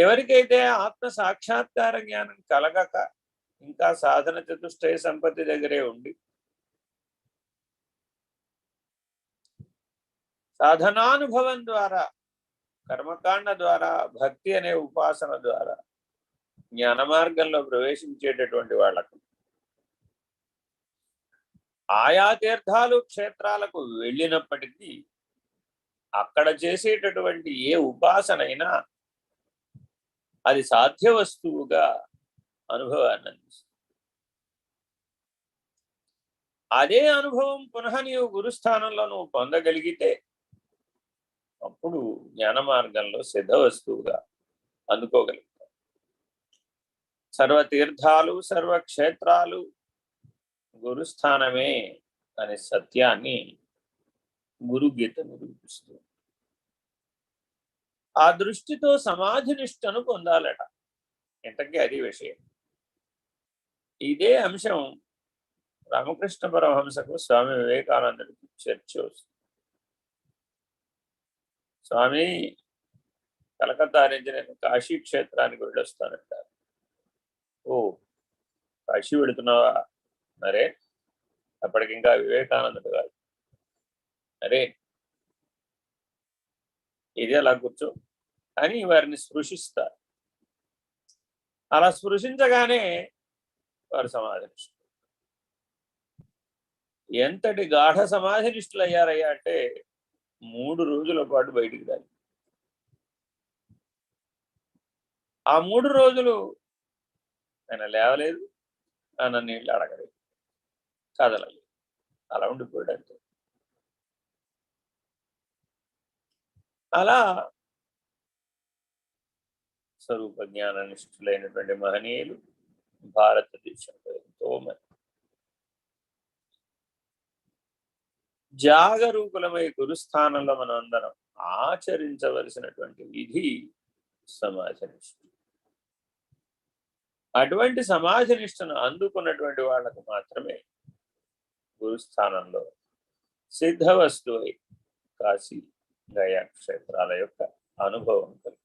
ఎవరికైతే ఆత్మ సాక్షాత్కార జ్ఞానం కలగక ఇంకా సాధన చతుష్టయ సంపత్తి దగ్గరే ఉండి సాధనానుభవం ద్వారా, కర్మకాండ ద్వారా, భక్తి అనే ఉపాసన ద్వారా జ్ఞాన మార్గంలో ప్రవేశించేటటువంటి వాళ్లకు ఆయా తీర్థాలు క్షేత్రాలకు వెళ్ళినప్పటికీ అక్కడ చేసేటటువంటి ఏ ఉపాసనైనా అది సాధ్య వస్తువుగా అనుభవాన్ని అందిస్తుంది. అదే అనుభవం పునః నీవు గురుస్థానంలో నువ్వు పొందగలిగితే అప్పుడు జ్ఞాన మార్గంలో సిద్ధ వస్తువుగా అందుకోగలుగుతావు. సర్వతీర్థాలు సర్వక్షేత్రాలు గురుస్థానమే అనే సత్యాన్ని గురుగీత నిరూపిస్తుంది. ఆ దృష్టితో సమాధి నిష్టను పొందాలట. ఇంతకీ అది విషయం. ఇదే అంశం రామకృష్ణ పరమహంసకు స్వామి వివేకానందుడికి చర్చ వస్తుంది. స్వామి, కలకత్తా నుంచి నేను కాశీ క్షేత్రానికి వెళ్ళొస్తానంటారు. ఓ, కాశీ వెళుతున్నావా? అరే, అప్పటికింకా వివేకానందుడు కాదు. అరే, ఇది అలా కూర్చో అని వారిని స్పృశిస్తారు. అలా స్పృశించగానే వారు సమాధినిష్ఠులు. ఎంతటి గాఢ సమాధినిష్ఠులు అయ్యారయ్యా అంటే 3 రోజుల పాటు బయటికి రాలి. ఆ 3 రోజులు ఆయన లేవలేదు, ఆయన నీళ్ళు అడగలేదు, కదలలేదు, అలా ఉండిపోయాడు అంతే. అలా స్వరూప జ్ఞాన నిష్ఠులైనటువంటి మహనీయులు భారతదేశంలో ఎంతో మంది. జాగరూకులమై గురుస్థానంలో మనం అందరం ఆచరించవలసినటువంటి విధి సమాజ నిష్ఠ. అటువంటి సమాధి నిష్టను అందుకున్నటువంటి వాళ్ళకు మాత్రమే గురుస్థానంలో సిద్ధ వస్తువై కాశీ గయా క్షేత్రాల యొక్క అనుభవం కలిగి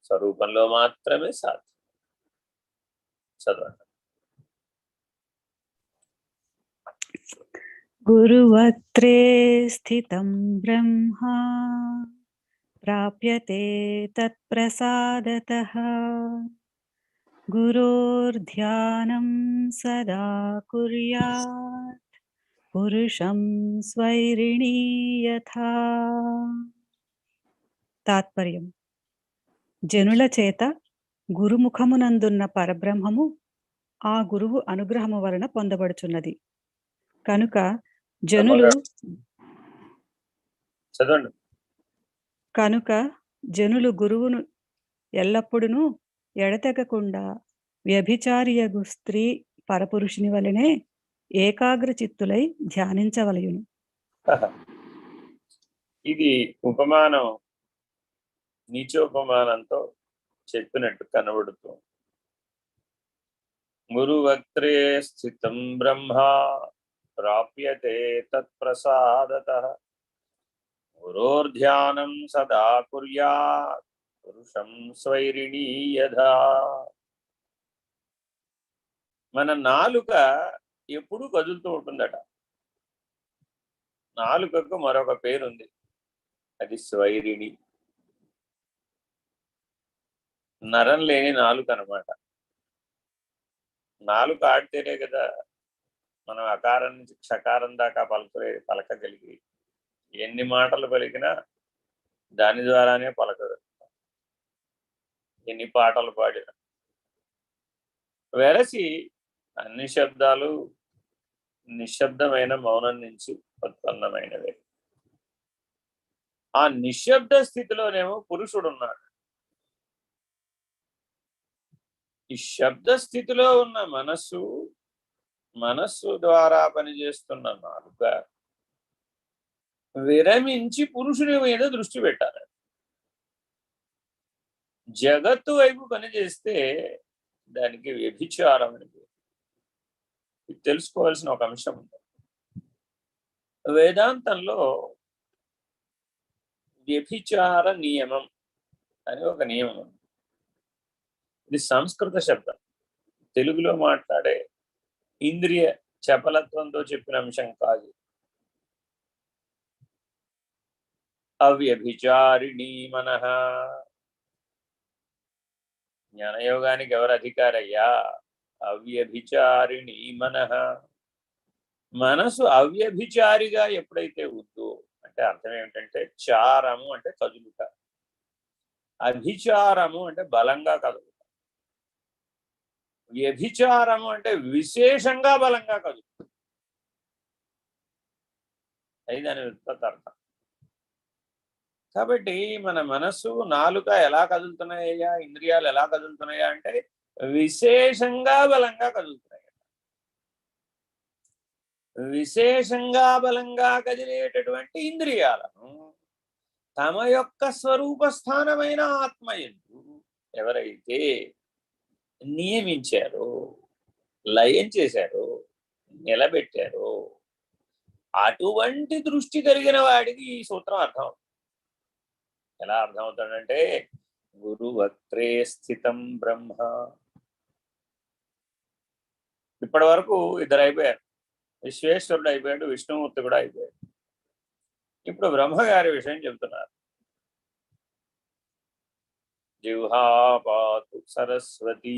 స్వరూపంలో మాత్రమే సాధ్యం. చదవండి. గురువత్రే స్థితం బ్రహ్మ ప్రాప్యతే తత్ప్రసాదతః గురోర్ధ్యానం సదా కుర్యాత్ పురుషం స్వైరిణీ యథా. తాత్పర్యం: జనుల చేత గురుముఖమునందున్న పరబ్రహ్మము ఆ గురువు అనుగ్రహము వలన పొందబడుచున్నది. కనుక జనులు గురువును ఎల్లప్పుడూ ఎడతెగకుండా వ్యభిచారియగు స్త్రీ పరపురుషుని వలనే ఏకాగ్ర చిత్తులై ధ్యానించవలయును. ఇది ఉపమానం నీచోపమానంతో చెప్పినట్టు కనబడుతుంది. గురువక్త్రే స్థితం బ్రహ్మ ప్రాప్యతే తత్ప్రసాదతః గురోర్ధ్యానం సదా కుర్యాత్ పురుషం స్వైరిణీ యథా. మన నాలుక ఎప్పుడూ కదులుతూ ఉంటుందట. నాలుకకు మరొక పేరుంది, అది స్వైరిణి. నరం లేని నాలుక అన్నమాట. నాలుక ఆడితేనే కదా మనం అకారం నుంచి క్షకారం దాకా పలకగలిగి ఎన్ని మాటలు పలికినా దాని ద్వారానే పలకగలుగుతాం, ఎన్ని పాటలు పాడినా. వెరసి అన్ని శబ్దాలు నిశ్శబ్దమైన మౌనం నుంచి ఉత్పన్నమైనవే. ఆ నిశ్శబ్ద స్థితిలోనేమో పురుషుడున్నాడు. ఈ శబ్ద స్థితిలో ఉన్న మనస్సు ద్వారా పనిచేస్తున్న నాలుక విరమించి పురుషుని మీద దృష్టి పెట్టాలి. జగత్తు వైపు పనిచేస్తే దానికి వ్యభిచారం అనేది తెలుసుకోవాల్సిన ఒక అంశం ఉంది. వేదాంతంలో వ్యభిచార నియమం అని ఒక నియమం ఉంది. ఇది సంస్కృత శబ్దం. తెలుగులో మాట్లాడే ఇంద్రియ చపలత్వంతో చెప్పిన అంశం కాదు. అవ్యభిచారిణీ మనః. జ్ఞానయోగానికి ఎవరు అధికారయ్యా? అవ్యభిచారిణీ మనః. మనసు అవ్యభిచారిగా ఎప్పుడైతే ఉందో, అంటే అర్థం ఏమిటంటే చారము అంటే కదులుట, అభిచారము అంటే బలంగా కదులుట, వ్యభిచారము అంటే విశేషంగా బలంగా కదులుట. అది దాని ఉత్పత్తి అర్థం. కాబట్టి మన మనస్సు నాలుక ఎలా కదులుతున్నాయ్యా, ఇంద్రియాలు ఎలా కదులుతున్నాయా అంటే విశేషంగా బలంగా కదులుతున్నాయి. విశేషంగా బలంగా కదిలేటటువంటి ఇంద్రియాలను తమ యొక్క స్వరూప స్థానమైన ఆత్మయందు ఎవరైతే నియమించారో, లయం చేశారో, నిలబెట్టారో, అటువంటి దృష్టి కలిగిన వాడికి ఈ సూత్రం అర్థం. ఎలా అర్థమవుతాడంటే గురువక్త్రే స్థితం బ్రహ్మ. ఇప్పటి వరకు ఇద్దరు అయిపోయారు. విశ్వేశ్వరుడు అయిపోయాడు, విష్ణుమూర్తి కూడా అయిపోయాడు. ఇప్పుడు బ్రహ్మగారి విషయం చెబుతున్నారు. జిహ్వాపాతు సరస్వతి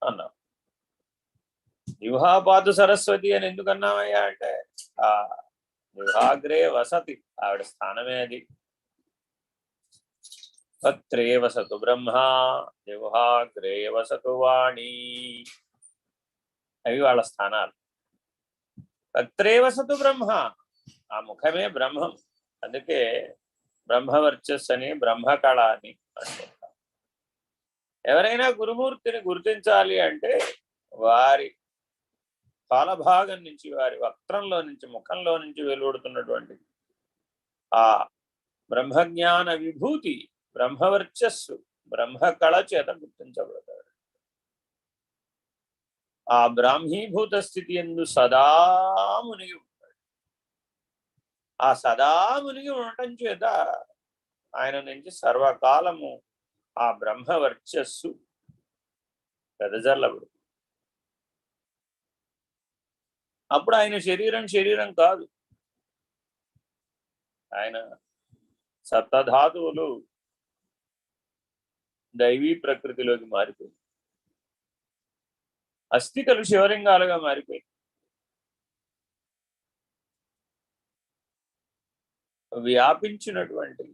అన్నాం. జిహ్వాపాతు సరస్వతి అని ఎందుకు అన్నామయ్యా అంటే ఆ జిహ్వాగ్రే వసతి, ఆవిడ స్థానమే అది. వక్త్రే వసతు బ్రహ్మ జిహ్వాగ్రే వసతు వాణి, అవి వాళ్ళ స్థానాలు. వక్త్రే వసతు బ్రహ్మ, ఆ ముఖమే బ్రహ్మం. అందుకే బ్రహ్మవర్చస్సు అని, బ్రహ్మకళ అని అంటుంటాం. ఎవరైనా గురుమూర్తిని గుర్తించాలి అంటే వారి పాలభాగం నుంచి, వారి వక్త్రంలో నుంచి, ముఖంలో నుంచి వెలువడుతున్నటువంటి ఆ బ్రహ్మజ్ఞాన విభూతి, బ్రహ్మవర్చస్సు, బ్రహ్మకళ చేత గుర్తించబడదు. ఆ బ్రాహ్మీభూత స్థితి యందు సదా మునిగి ఉంటాడు. ఆ సదా మునిగి ఉండటం చేత ఆయన నుంచి సర్వకాలము ఆ బ్రహ్మ వర్చస్సు వెదజల్లబడు. అప్పుడు ఆయన శరీరం కాదు, ఆయన సప్తధాతువులు దైవీ ప్రకృతిలోకి మారిపోయింది. అస్థికలు శివలింగాలుగా మారిపోయింది. వ్యాపించినటువంటి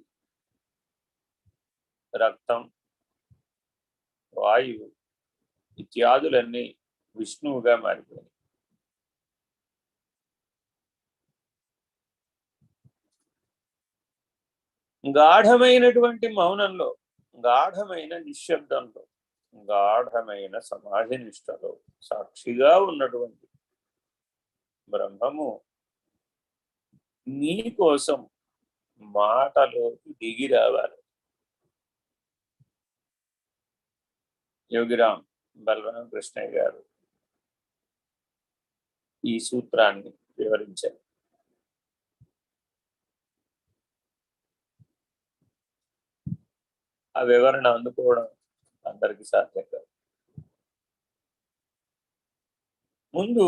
రక్తం, వాయువు ఇత్యాదులన్నీ విష్ణువుగా మారిపోయాయి. గాఢమైనటువంటి మౌనంలో, గాఢమైన నిశ్శబ్దంలో, గాఢమైన సమాధి నిష్టలో సాక్షిగా ఉన్నటువంటి బ్రహ్మము నీ కోసం మాటలోకి దిగి రావాలి. యోగిరామ్ బలరాం కృష్ణయ్య గారు ఈ సూత్రాన్ని వివరించారు. ఆ వివరణ అందుకోవడం అందరికీ సాధ్యం కాదు. ముందు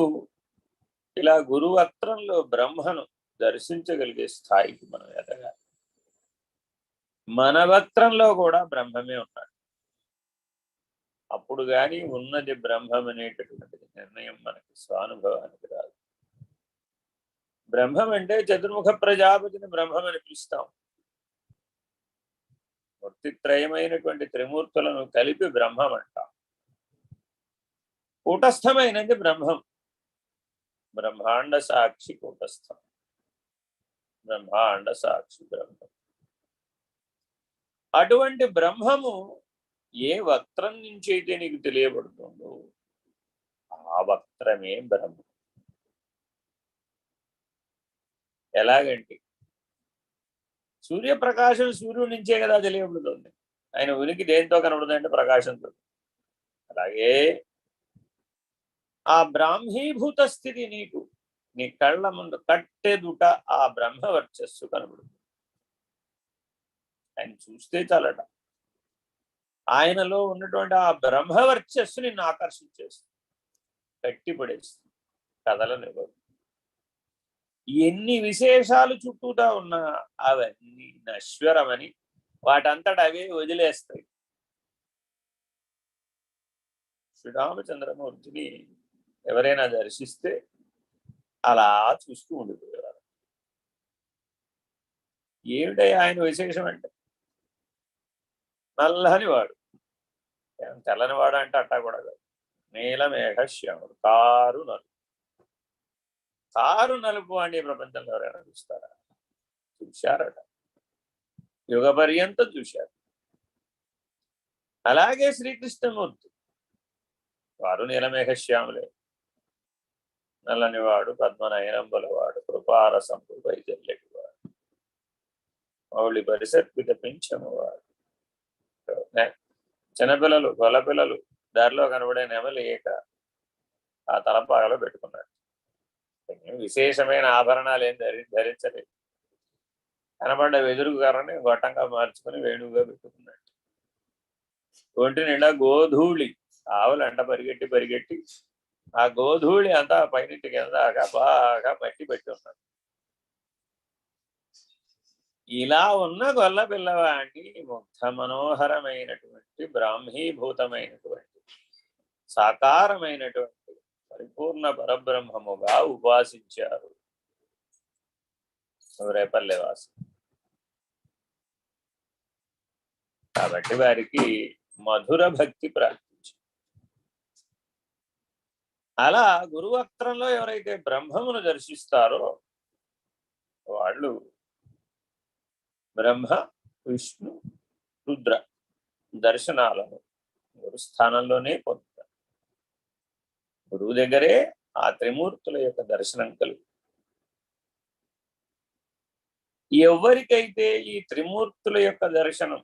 ఇలా గురువక్త్రంలో బ్రహ్మను దర్శించగలిగే స్థాయికి మనం ఎదగాలి. మన వక్త్రంలో కూడా బ్రహ్మమే ఉన్నాడు. అప్పుడు గాని ఉన్నది బ్రహ్మం అనేటటువంటి నిర్ణయం మనకి స్వానుభవానికి రాదు. బ్రహ్మం అంటే చతుర్ముఖ ప్రజాపతిని బ్రహ్మం అని పిలుస్తాం. మూర్తిత్రయమైనటువంటి త్రిమూర్తులను కలిపి బ్రహ్మం అంటాం. కూటస్థమైనది బ్రహ్మం. బ్రహ్మాండ సాక్షి కూటస్థం, బ్రహ్మాండ సాక్షి బ్రహ్మం. అటువంటి బ్రహ్మము ఏ వక్త్రం నుంచి అయితే నీకు తెలియబడుతుందో ఆ వక్త్రమే బ్రహ్మం. ఎలాగంటే సూర్యప్రకాశం సూర్యుడి నుంచే కదా తెలియబడుతుంది. ఆయన ఉనికి దేంతో కనబడుతుందంటే ప్రకాశంతో. అలాగే ఆ బ్రాహ్మీభూత స్థితి నీకు నీ కళ్ళ ముందు కట్టెదుట ఆ బ్రహ్మ వర్చస్సు కనబడుతుంది. ఆయన చూస్తే చాలట, ఆయనలో ఉన్నటువంటి ఆ బ్రహ్మ వర్చస్సు నిన్ను ఆకర్షించేస్తుంది, కట్టిపడేస్తుంది, కదలనివ్వదు. ఎన్ని విశేషాలు చుట్టూతా ఉన్నా అవన్నీ నశ్వరమని వాటంతట అవే వదిలేస్తాయి. శ్రీరామచంద్రమూర్తిని ఎవరైనా దర్శిస్తే అలా చూస్తూ ఉండిపోయారు. ఏమిటై ఆయన విశేషం అంటే నల్లని వాడు, తెల్లని వాడు అంటే అట్టా కూడా కాదు, నీలమేఘ శ్యాముడు, కారు నలుపు. కారు నలుపు అని ప్రపంచంలో ఎవరైనా చూస్తారా? చూశారట, యుగ పర్యంతం చూశారు. అలాగే శ్రీకృష్ణమూర్తి వారు నీలమేఘ శ్యాములే, నల్లనివాడు, పద్మనయనంబులవాడు, కృపారసంపు వైద్యులెటివాడు, మౌళి పరిసర్పిత పింఛమువాడు. చిన్నపిల్లలు, గొల్లపిల్లలు దారిలో కనబడే నెమలిక ఆ తలపాగలో పెట్టుకున్నాడు. విశేషమైన ఆభరణాలు ఏం ధరించలేదు. కనబడ్డ వెదురు కర్రని గొట్టంగా మార్చుకుని వేణువుగా పెట్టుకున్నాడు. ఒంటి నిండా గోధూళి, ఆవులు అంట పరిగెట్టి ఆ గోధూళి అంతా పైనింటి కిందాక బాగా మట్టి పెట్టి ఉన్నాడు. ఇలా ఉన్న గొల్ల పిల్లవాడిని ముగ్ధ మనోహరమైనటువంటి బ్రాహ్మీభూతమైనటువంటి సాకారమైనటువంటి పరిపూర్ణ పరబ్రహ్మముగా ఉపాసించారు రేపల్లెవాసి. కాబట్టి వారికి మధుర భక్తి ప్రాప్తించింది. అలా గురువక్త్రంలో ఎవరైతే బ్రహ్మమును దర్శిస్తారో వాళ్ళు బ్రహ్మ, విష్ణు, రుద్ర దర్శనాలను గురుస్థానంలోనే పొందుతారు. గురువు దగ్గరే ఆ త్రిమూర్తుల యొక్క దర్శనం కలుగు. ఎవరికైతే ఈ త్రిమూర్తుల యొక్క దర్శనం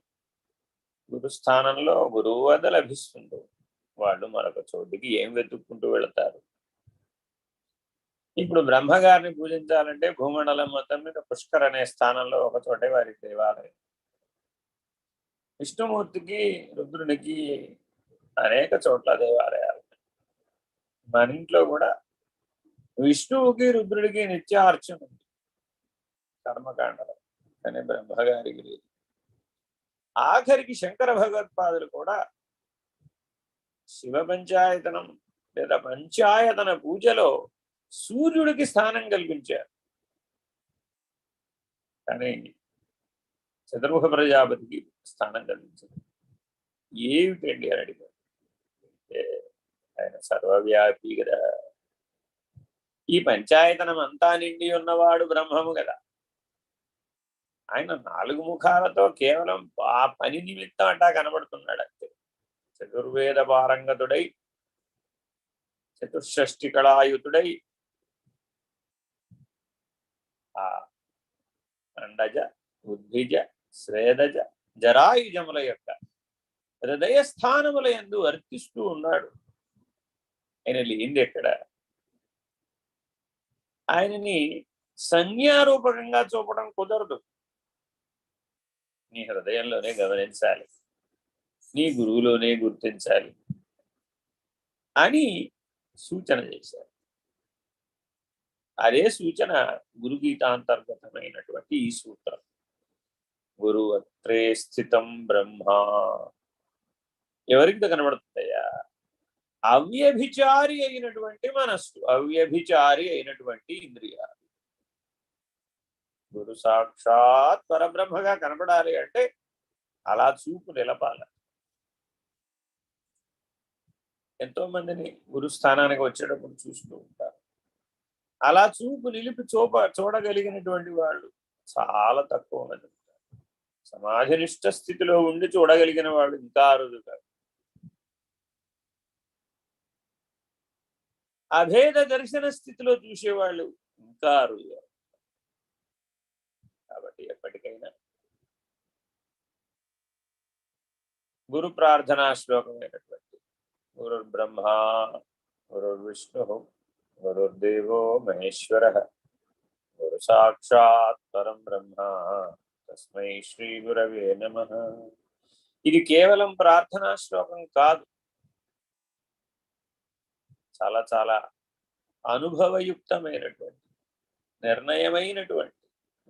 గురుస్థానంలో గురువు వద్ద లభిస్తుందో వాళ్ళు మరొక చోటికి ఏం వెతుక్కుంటూ వెళతారు? ఇప్పుడు బ్రహ్మగారిని పూజించాలంటే భూమండలం మొత్తం మీద పుష్కర్ అనే స్థానంలో ఒక చోటే వారి దేవాలయం. విష్ణుమూర్తికి, రుద్రునికి అనేక చోట్ల దేవాలయాలు. మన ఇంట్లో కూడా విష్ణువుకి, రుద్రుడికి నిత్యార్చన ఉంది కర్మకాండలో, కానీ బ్రహ్మగారికి లేదు. ఆఖరికి శంకర భగవత్పాదులు కూడా శివ పంచాయతనం లేదా పంచాయతన పూజలో సూర్యుడికి స్థానం కల్పించారు, కానీ చతుర్ముఖ ప్రజాపతికి స్థానం కల్పించారు. ఏమిటండి అని అడిగారు. ఆయన సర్వవ్యాపి కదా, ఈ పంచాయతనం అంతా నిండి ఉన్నవాడు బ్రహ్మము కదా. ఆయన 4 ముఖాలతో కేవలం ఆ పని నిమిత్తం అంటా కనబడుతున్నాడు అంతే. చతుర్వేద పారంగతుడై, చతుషష్ఠి కళాయుతుడై, ఆ అండజ, ఉద్భిజ, శ్వేదజ, జరాయుజముల యొక్క హృదయస్థానముల యందు వర్తిస్తూ ఉన్నాడు. ఆయన లేనిది ఎక్కడ? ఆయనని సంజ్ఞారూపకంగా చూపడం కుదరదు. నీ హృదయంలోనే గమనించాలి, నీ గురువులోనే గుర్తించాలి అని సూచన చేశారు. అదే సూచన గురుగీతాంతర్గతమైనటువంటి ఈ సూత్రం. గురువత్రే స్థితం బ్రహ్మ. ఎవరికి కనబడుతుందయ్యా? అవ్యభిచారి అయినటువంటి మనస్సు, అవ్యభిచారి అయినటువంటి ఇంద్రియాలు. గురు సాక్షాత్ పరబ్రహ్మగా కనబడాలి అంటే అలా చూపు నిలపాలి. ఎంతో మందిని గురుస్థానానికి వచ్చేటప్పుడు చూస్తూ ఉంటారు. అలా చూపు నిలిపి చూడగలిగినటువంటి వాళ్ళు చాలా తక్కువ మంది ఉంటారు. సమాధినిష్ట స్థితిలో ఉండి చూడగలిగిన వాళ్ళు ఇంకా అరుదుతారు. అభేద దర్శన స్థితిలో చూసేవాళ్ళు ఇంకా అరుదుతారు. కాబట్టి ఎప్పటికైనా గురు ప్రార్థనా శ్లోకమైనటువంటి గురుర్బ్రహ్మ గురుర్విష్ణు గురుర్దేవో మహేశ్వర గురు సాక్షాత్ పరం బ్రహ్మ తస్మై శ్రీ గురవే నమః. ఇది కేవలం ప్రార్థనా శ్లోకం కాదు, చాలా చాలా అనుభవయుక్తమైనటువంటి, నిర్ణయమైనటువంటి,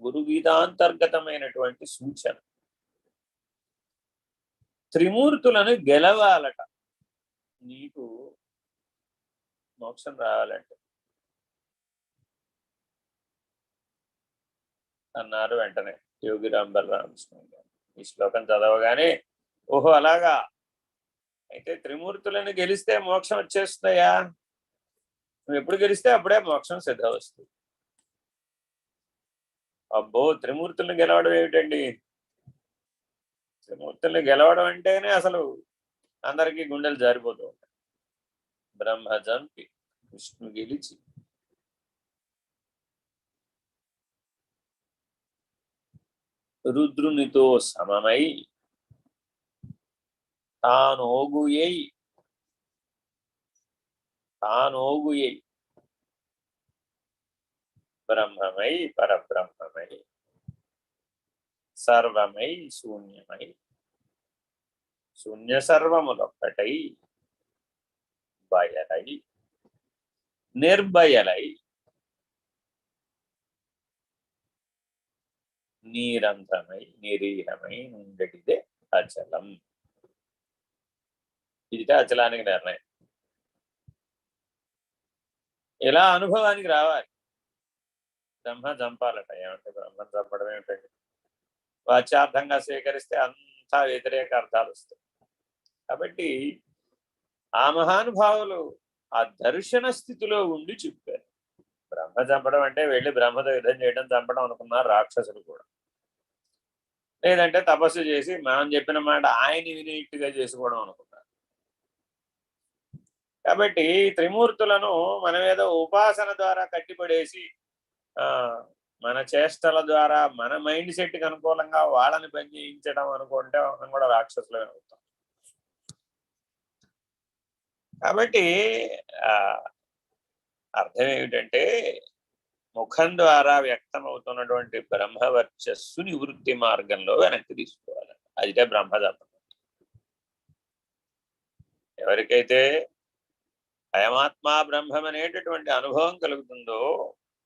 గురుగీతాంతర్గతమైనటువంటి సూచన. త్రిమూర్తులను గెలవాలట నీకు మోక్షం రావాలంటే అన్నారు వెంటనే యోగిరాం బలరామకృష్ణ గారు. ఈ శ్లోకం చదవగానే ఓహో అలాగా, అయితే త్రిమూర్తులను గెలిస్తే మోక్షం వచ్చేస్తుందయా, నువ్వు ఎప్పుడు గెలిస్తే అప్పుడే మోక్షం సిద్ధ వస్తుంది. అబ్బో, త్రిమూర్తులను గెలవడం ఏమిటండి? త్రిమూర్తులను గెలవడం అంటేనే అసలు అందరికీ గుండెలు జారిపోతూ ఉంటాయి. బ్రహ్మ చంపి విష్ణు గెలిచి రుద్రునితో సమమై తానోగుయై బ్రహ్మమై పరబ్రహ్మమై సర్వమై శూన్యమై శూన్య సర్వములొక్కటై బయలై నిర్భయలై నిరంతరమై నిరీహమై ఉండేటిదే అచలం. ఇదిటే అచలానికి నిర్ణయం. ఇలా అనుభవానికి రావాలి. బ్రహ్మ చంపాలట. ఏమంటే బ్రహ్మం చంపడం ఏమిటండి? వాచ్యార్థంగా స్వీకరిస్తే అంతా వ్యతిరేక అర్థాలు వస్తాయి. కాబట్టి ఆ మహానుభావులు ఆ దర్శన స్థితిలో ఉండి చెప్పారు. బ్రహ్మ చంపడం అంటే వెళ్ళి బ్రహ్మతో యుద్ధం చేయడం, చంపడం అనుకున్నారు రాక్షసులు కూడా. లేదంటే తపస్సు చేసి మనం చెప్పిన మాట ఆయన వినేట్టుగా చేసుకోవడం అనుకున్నారు. కాబట్టి త్రిమూర్తులను మనం ఏదో ఉపాసన ద్వారా కట్టిపడేసి మన చేష్టల ద్వారా మన మైండ్ సెట్కి అనుకూలంగా వాళ్ళని పని చేయించడం అనుకుంటే మనం కూడా రాక్షసులమే అవుతాం. కాబట్టి అర్థం ఏమిటంటే ముఖం ద్వారా వ్యక్తమవుతున్నటువంటి బ్రహ్మవర్చస్సు నివృత్తి మార్గంలో వెనక్కి తీసుకోవాలి. అదిటే బ్రహ్మదత్తం. ఎవరికైతే అయమాత్మా బ్రహ్మం అనేటటువంటి అనుభవం కలుగుతుందో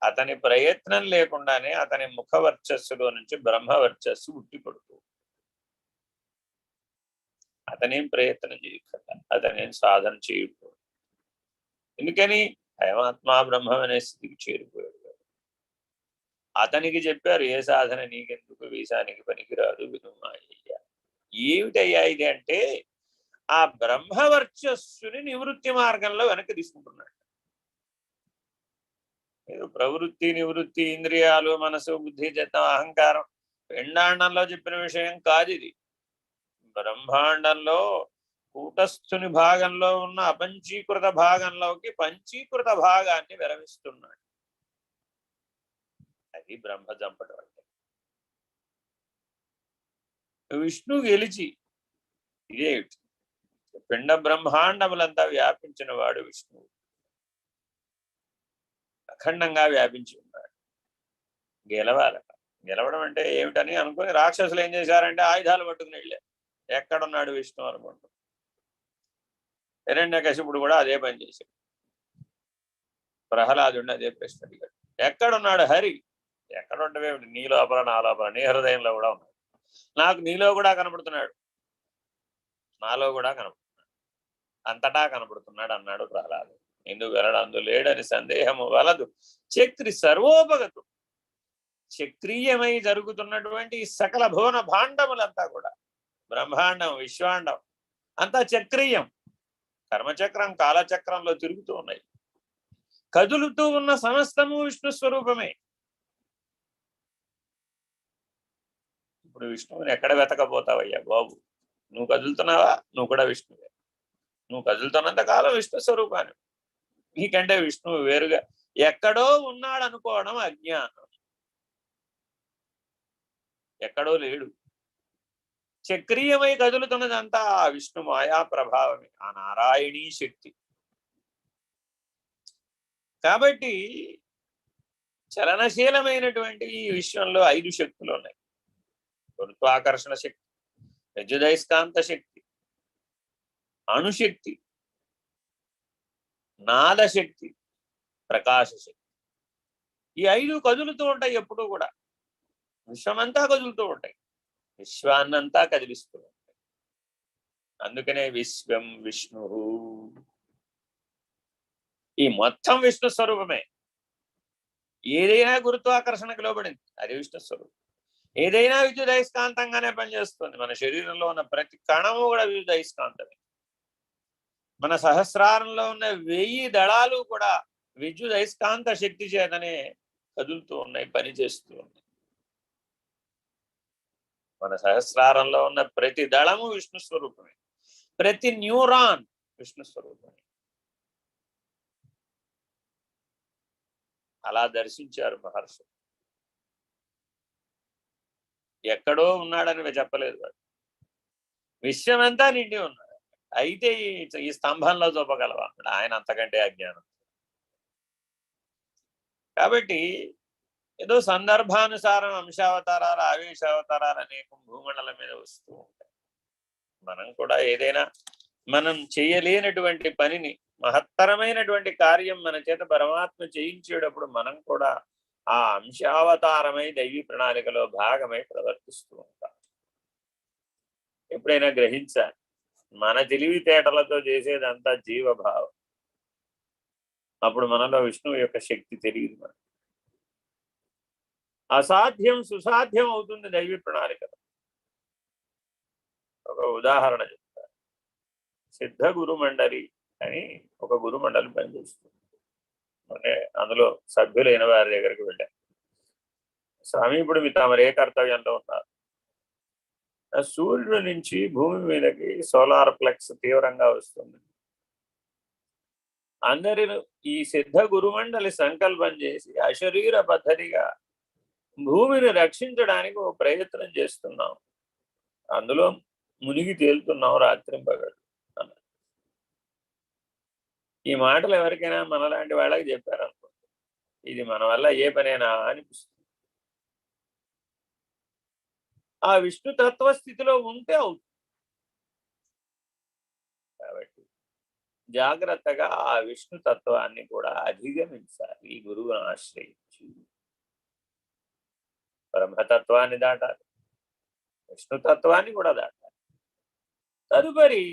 అతని ప్రయత్నం లేకుండానే అతని ముఖవర్చస్సులో నుంచి బ్రహ్మవర్చస్సు ఉట్టిపడుతూ, అతనేం ప్రయత్నం చేయకుండా, అతనేం సాధన చేయకూడదు. ఎందుకని అయమాత్మా బ్రహ్మం అనే స్థితికి చేరిపోయాడు. అతనికి చెప్పారు, ఏ సాధన నీకెందుకు, వీసానికి పనికిరాదు, వినుమాయ్యా. ఏమిటయ్యా ఇది అంటే ఆ బ్రహ్మవర్చస్సుని నివృత్తి మార్గంలో వెనక్కి తీసుకుంటున్నాడు. ఏదో ప్రవృత్తి నివృత్తి, ఇంద్రియాలు, మనసు, బుద్ధి, చిత్తం, అహంకారం పిండాండంలో చెప్పిన విషయం కాదు ఇది. బ్రహ్మాండంలో కూటస్థుని భాగంలో ఉన్న అపంచీకృత భాగంలోకి పంచీకృత భాగాన్ని విరమిస్తున్నాడు. అది బ్రహ్మ చంపడం అంటే. విష్ణు గెలిచి ఇదేమిటి, పిండ బ్రహ్మాండములంతా వ్యాపించిన వాడు విష్ణువు, అఖండంగా వ్యాపించి ఉన్నాడు. గెలవాలట. గెలవడం అంటే ఏమిటని అనుకుని రాక్షసులు ఏం చేశారంటే ఆయుధాలు పట్టుకుని వెళ్ళారు. ఎక్కడున్నాడు విష్ణు అనుకుంటూ. హిరణ్యకశిపుడు కూడా అదే పని చేశాడు. ప్రహ్లాదుడిని అదే ప్రశ్న అడిగాడు, ఎక్కడున్నాడు హరి? ఎక్కడుంటవేమిటి, నీ లోపల, నా లోపల, నీ హృదయంలో కూడా ఉన్నాడు. నాకు నీలో కూడా కనపడుతున్నాడు, నాలో కూడా కనపడుతున్నాడు, అంతటా కనపడుతున్నాడు అన్నాడు ప్రహ్లాదు. ఎందుకు వెళ్ళడందు లేడని సందేహము వలదు, చక్రి సర్వోపగతు. చక్రీయమై జరుగుతున్నటువంటి సకల భువన భాండములంతా కూడా, బ్రహ్మాండం, విశ్వాండం అంతా చక్రీయం. కర్మచక్రం కాలచక్రంలో తిరుగుతూ ఉన్నాయి. కదులుతూ ఉన్న సమస్తము విష్ణు స్వరూపమే. ఇప్పుడు విష్ణువుని ఎక్కడ వెతకపోతావయ్యా బాబు? నువ్వు కదులుతున్నావా? నువ్వు కూడా విష్ణువే. నువ్వు కదులుతున్నంత కాలం విష్ణు స్వరూపాన్ని. నీకంటే విష్ణువు వేరుగా ఎక్కడో ఉన్నాడు అనుకోవడం అజ్ఞానం. ఎక్కడో లేడు. చక్రీయమై కదులుతున్నదంతా ఆ విష్ణు మాయా ప్రభావమే, ఆ నారాయణీ శక్తి. కాబట్టి చలనశీలమైనటువంటి ఈ విశ్వంలో 5 శక్తులు ఉన్నాయి. గురుత్వాకర్షణ శక్తి, విద్యుదయస్కాంత శక్తి, అణుశక్తి, నాదశక్తి, ప్రకాశ శక్తి. ఈ 5 కదులుతూ ఉంటాయి ఎప్పుడూ కూడా. విశ్వమంతా కదులుతూ ఉంటాయి, విశ్వాన్నంతా కదిలిస్తూ ఉంటాయి. అందుకనే విశ్వం విష్ణు. ఈ మొత్తం విష్ణు స్వరూపమే. ఏదైనా గురుత్వాకర్షణకు లోబడింది, అది విష్ణు స్వరూపం. ఏదైనా విద్యుదయస్కాంతంగానే పనిచేస్తుంది. మన శరీరంలో ఉన్న ప్రతి కణము కూడా విద్యుదయస్కాంతమే. మన సహస్రారంలో ఉన్న 1000 దళాలు కూడా విద్యుదయస్కాంత శక్తి చేతనే కదులుతూ ఉన్నాయి, పనిచేస్తూ ఉన్నాయి. మన సహస్రారంలో ఉన్న ప్రతి దళము విష్ణు స్వరూపమే, ప్రతి న్యూరాన్ విష్ణు స్వరూపమే. అలా దర్శించారు మహర్షులు. ఎక్కడో ఉన్నాడని చెప్పలేదు వాడు, విశ్వమంతా నిండి ఉన్నాడు. అయితే ఈ స్తంభంలో చూపగలవా? ఆయన అంతకంటే అజ్ఞానం. కాబట్టి ఏదో సందర్భానుసారం అంశావతారాలు, ఆవేశావతారాలు అనేకం భూమండలం మీద వస్తూ ఉంటాయి. మనం కూడా ఏదైనా మనం చేయలేనటువంటి పనిని, మహత్తరమైనటువంటి కార్యం మన చేత పరమాత్మ చేయించేటప్పుడు మనం కూడా ఆ అంశావతారమై దైవీ ప్రణాళికలో భాగమై ప్రవర్తిస్తూ ఉంటాం. ఎప్పుడైనా గ్రహించాలి, మన తెలివితేటలతో చేసేదంతా జీవభావం. అప్పుడు మనలో విష్ణువు యొక్క శక్తి తెలియదు. మనకు అసాధ్యం సుసాధ్యం అవుతుంది దైవీ ప్రణాళికలో. ఒక ఉదాహరణ చెప్తారు. సిద్ధ గురుమండలి అని ఒక గురుమండలి పనిచేస్తుంది. అంటే అందులో సభ్యులైన వారి దగ్గరికి వెళ్ళారు. స్వామి, ఇప్పుడు మీ తమరే కర్తవ్యంలో ఉన్నారు. సూర్యుడి నుంచి భూమి మీదకి సోలార్ ఫ్లక్స్ తీవ్రంగా వస్తుంది. అందరిలో ఈ సిద్ధ గురుమండలి సంకల్పం చేసి అశరీర పద్ధతిగా భూమిని రక్షించడానికి ఒక ప్రయత్నం చేస్తున్నాం. అందులో మునిగి తేలుతున్నాం రాత్రింపగడు అన్నారు. ఈ మాటలు ఎవరికైనా మనలాంటి వాళ్ళకి చెప్పారనుకోండి, ఇది మన వల్ల ఏ పనేనా అనిపిస్తుంది. ఆ విష్ణు తత్వ స్థితిలో ఉంటే అవుతుంది. కాబట్టి జాగ్రత్తగా ఆ విష్ణు తత్వాన్ని కూడా అధిగమించాలి ఈ గురువును ఆశ్రయించి. బ్రహ్మతత్వాన్ని దాటాలి, విష్ణుతత్వాన్ని కూడా దాటాలి. తదుపరి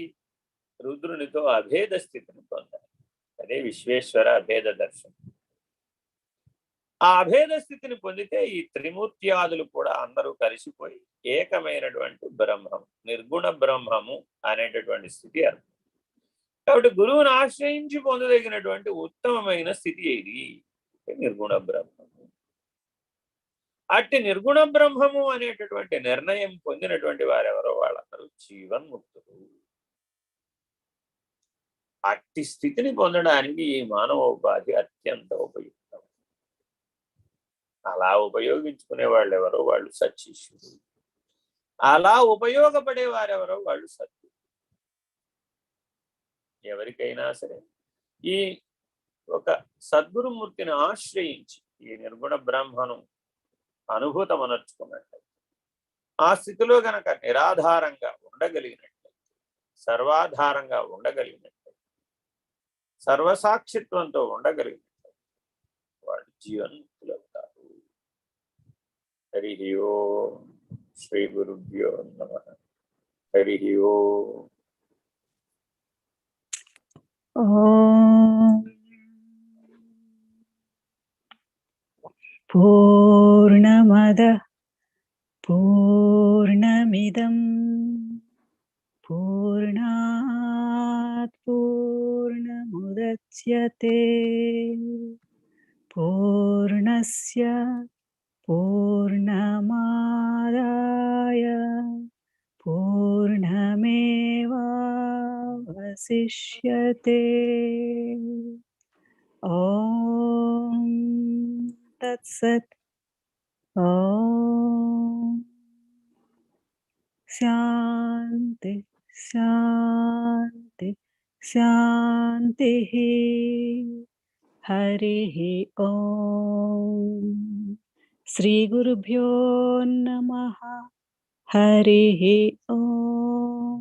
రుద్రునితో అభేద స్థితిని పొందాలి. అదే విశ్వేశ్వర అభేద దర్శనం. ఆ అభేద స్థితిని పొందితే ఈ త్రిమూర్త్యాదులు కూడా అందరూ కలిసిపోయి ఏకమైనటువంటి బ్రహ్మం, నిర్గుణ బ్రహ్మము అనేటటువంటి స్థితి అర్థం. కాబట్టి గురువును ఆశ్రయించి పొందదగినటువంటి ఉత్తమమైన స్థితి ఏది? నిర్గుణ బ్రహ్మము. అట్టి నిర్గుణ బ్రహ్మము అనేటటువంటి నిర్ణయం పొందినటువంటి వారెవరో వాళ్ళందరూ జీవన్ముక్తులు. అట్టి స్థితిని పొందడానికి ఈ మానవోపాధి అత్యంత ఉపయుక్తం. అలా ఉపయోగించుకునే వాళ్ళు ఎవరో వాళ్ళు సత్శిష్యులు, అలా ఉపయోగపడే వారెవరో వాళ్ళు సత్యులు. ఎవరికైనా సరే ఈ ఒక సద్గురుమూర్తిని ఆశ్రయించి ఈ నిర్గుణ బ్రహ్మను అనుభూతమనర్చుకున్నట్లయితే, ఆ స్థితిలో గనక నిరాధారంగా ఉండగలిగినట్లయితే, సర్వాధారంగా ఉండగలిగినట్లయితే, సర్వసాక్షిత్వంతో ఉండగలిగినట్లయితే వాళ్ళు జీవన్ముక్తులవుతారు. హరి ఓం. శ్రీ గురుభ్యో నమః. హరి ఓం. ఓం పూర్ణమద పూర్ణమిదం పూర్ణాత్ పూర్ణముదచ్యతే పూర్ణస్య పూర్ణమాదాయ పూర్ణమేవావశిష్యతే. ఓం తత్సత్. ఓం శాంతి శాంతి శాంతి. హరి ఓం. శ్రీ గురుభ్యో నమః. హరి ఓం.